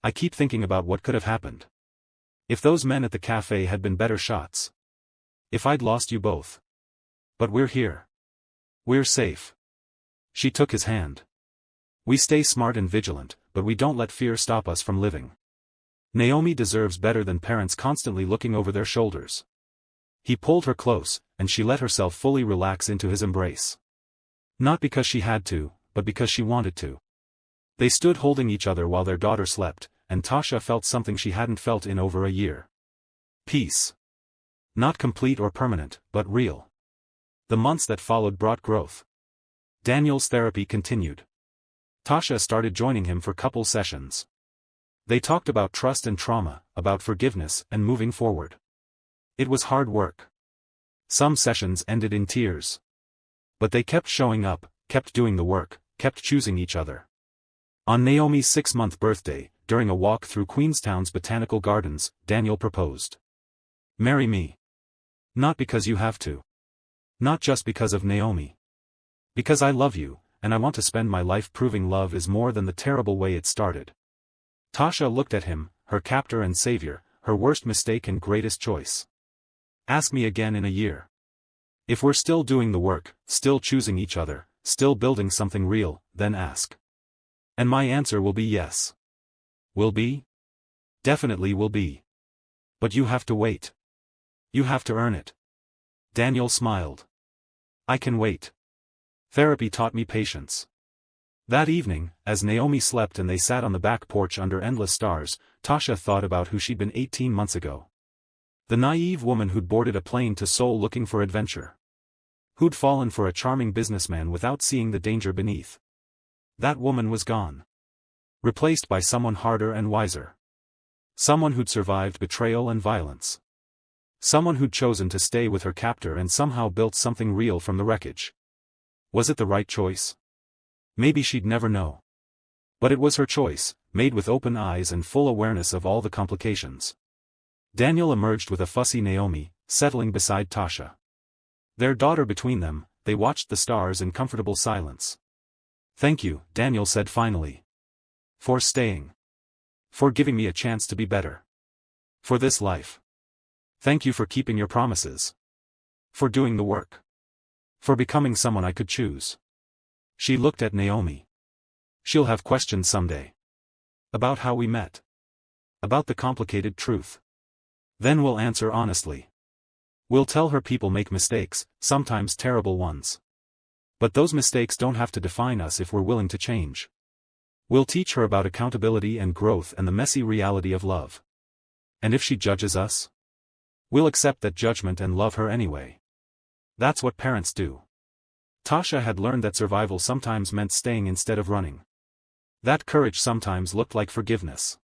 I keep thinking about what could have happened. If those men at the cafe had been better shots. If I'd lost you both. But we're here. We're safe. She took his hand. We stay smart and vigilant, but we don't let fear stop us from living. Naomi deserves better than parents constantly looking over their shoulders. He pulled her close, and she let herself fully relax into his embrace. Not because she had to, but because she wanted to. They stood holding each other while their daughter slept, and Tasha felt something she hadn't felt in over a year. Peace. Not complete or permanent, but real. The months that followed brought growth. Daniel's therapy continued. Tasha started joining him for couple sessions. They talked about trust and trauma, about forgiveness and moving forward. It was hard work. Some sessions ended in tears. But they kept showing up, kept doing the work, kept choosing each other. On Naomi's 6-month birthday, during a walk through Queenstown's botanical gardens, Daniel proposed. Marry me. Not because you have to. Not just because of Naomi. Because I love you, and I want to spend my life proving love is more than the terrible way it started. Tasha looked at him, her captor and savior, her worst mistake and greatest choice. Ask me again in a year. If we're still doing the work, still choosing each other, still building something real, then ask. And my answer will be yes. Will be? Definitely will be. But you have to wait. You have to earn it. Daniel smiled. I can wait. Therapy taught me patience. That evening, as Naomi slept and they sat on the back porch under endless stars, Tasha thought about who she'd been 18 months ago. The naive woman who'd boarded a plane to Seoul looking for adventure. Who'd fallen for a charming businessman without seeing the danger beneath. That woman was gone. Replaced by someone harder and wiser. Someone who'd survived betrayal and violence. Someone who'd chosen to stay with her captor and somehow built something real from the wreckage. Was it the right choice? Maybe she'd never know. But it was her choice, made with open eyes and full awareness of all the complications. Daniel emerged with a fussy Naomi, settling beside Tasha. Their daughter between them, they watched the stars in comfortable silence. Thank you, Daniel said finally. For staying. For giving me a chance to be better. For this life. Thank you for keeping your promises. For doing the work. For becoming someone I could choose. She looked at Naomi. She'll have questions someday. About how we met. About the complicated truth. Then we'll answer honestly. We'll tell her people make mistakes, sometimes terrible ones. But those mistakes don't have to define us if we're willing to change. We'll teach her about accountability and growth and the messy reality of love. And if she judges us? We'll accept that judgment and love her anyway. That's what parents do. Tasha had learned that survival sometimes meant staying instead of running. That courage sometimes looked like forgiveness.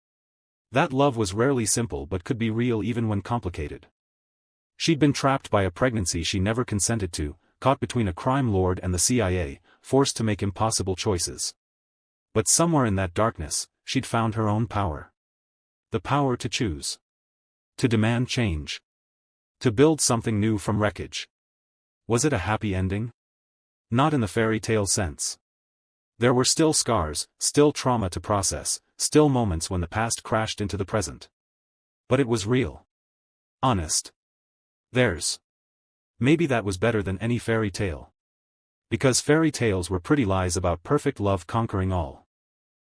That love was rarely simple but could be real even when complicated. She'd been trapped by a pregnancy she never consented to, caught between a crime lord and the CIA, forced to make impossible choices. But somewhere in that darkness, she'd found her own power. The power to choose. To demand change. To build something new from wreckage. Was it a happy ending? Not in the fairy tale sense. There were still scars, still trauma to process, still moments when the past crashed into the present. But it was real. Honest. Theirs. Maybe that was better than any fairy tale. Because fairy tales were pretty lies about perfect love conquering all.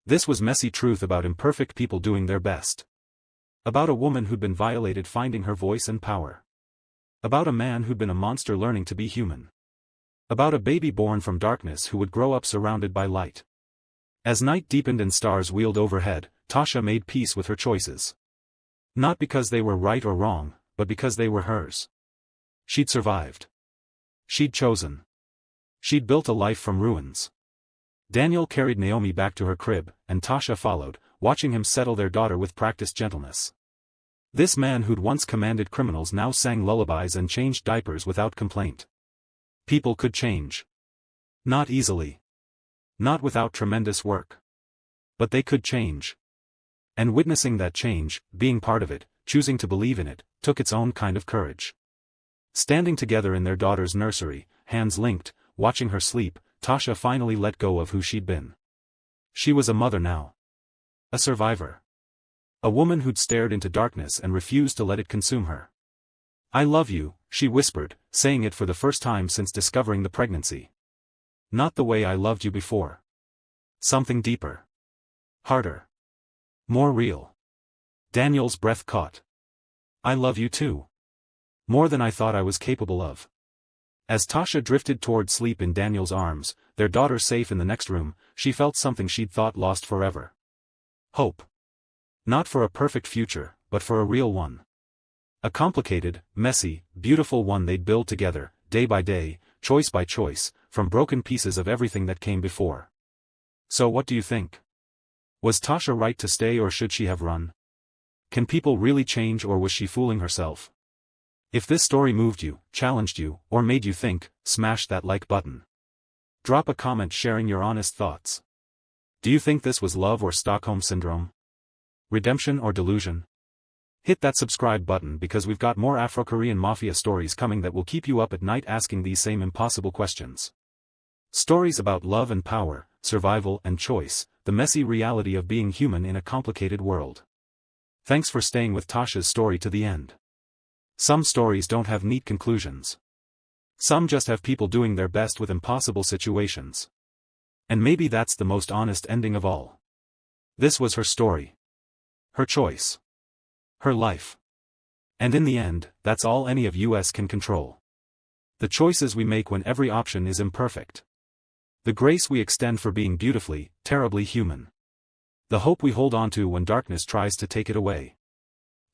This was messy truth about imperfect people doing their best. About a woman who'd been violated finding her voice and power. About a man who'd been a monster learning to be human. About a baby born from darkness who would grow up surrounded by light. As night deepened and stars wheeled overhead, Tasha made peace with her choices. Not because they were right or wrong, but because they were hers. She'd survived. She'd chosen. She'd built a life from ruins. Daniel carried Naomi back to her crib, and Tasha followed, watching him settle their daughter with practiced gentleness. This man who'd once commanded criminals now sang lullabies and changed diapers without complaint. People could change. Not easily. Not without tremendous work. But they could change. And witnessing that change, being part of it, choosing to believe in it, took its own kind of courage. Standing together in their daughter's nursery, hands linked, watching her sleep, Tasha finally let go of who she'd been. She was a mother now. A survivor. A woman who'd stared into darkness and refused to let it consume her. "I love you," she whispered, saying it for the first time since discovering the pregnancy. "Not the way I loved you before. Something deeper. Harder. More real." Daniel's breath caught. "I love you too. More than I thought I was capable of." As Tasha drifted toward sleep in Daniel's arms, their daughter safe in the next room, she felt something she'd thought lost forever. Hope. Not for a perfect future, but for a real one. A complicated, messy, beautiful one they'd build together, day by day, choice by choice, from broken pieces of everything that came before. So what do you think? Was Tasha right to stay or should she have run? Can people really change or was she fooling herself? If this story moved you, challenged you, or made you think, smash that like button. Drop a comment sharing your honest thoughts. Do you think this was love or Stockholm Syndrome? Redemption or delusion? Hit that subscribe button because we've got more Afro-Korean Mafia stories coming that will keep you up at night asking these same impossible questions. Stories about love and power, survival and choice, the messy reality of being human in a complicated world. Thanks for staying with Tasha's story to the end. Some stories don't have neat conclusions. Some just have people doing their best with impossible situations. And maybe that's the most honest ending of all. This was her story. Her choice. Her life. And in the end, that's all any of us can control. The choices we make when every option is imperfect. The grace we extend for being beautifully, terribly human. The hope we hold onto when darkness tries to take it away.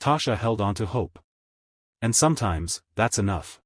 Tasha held on to hope. And sometimes, that's enough.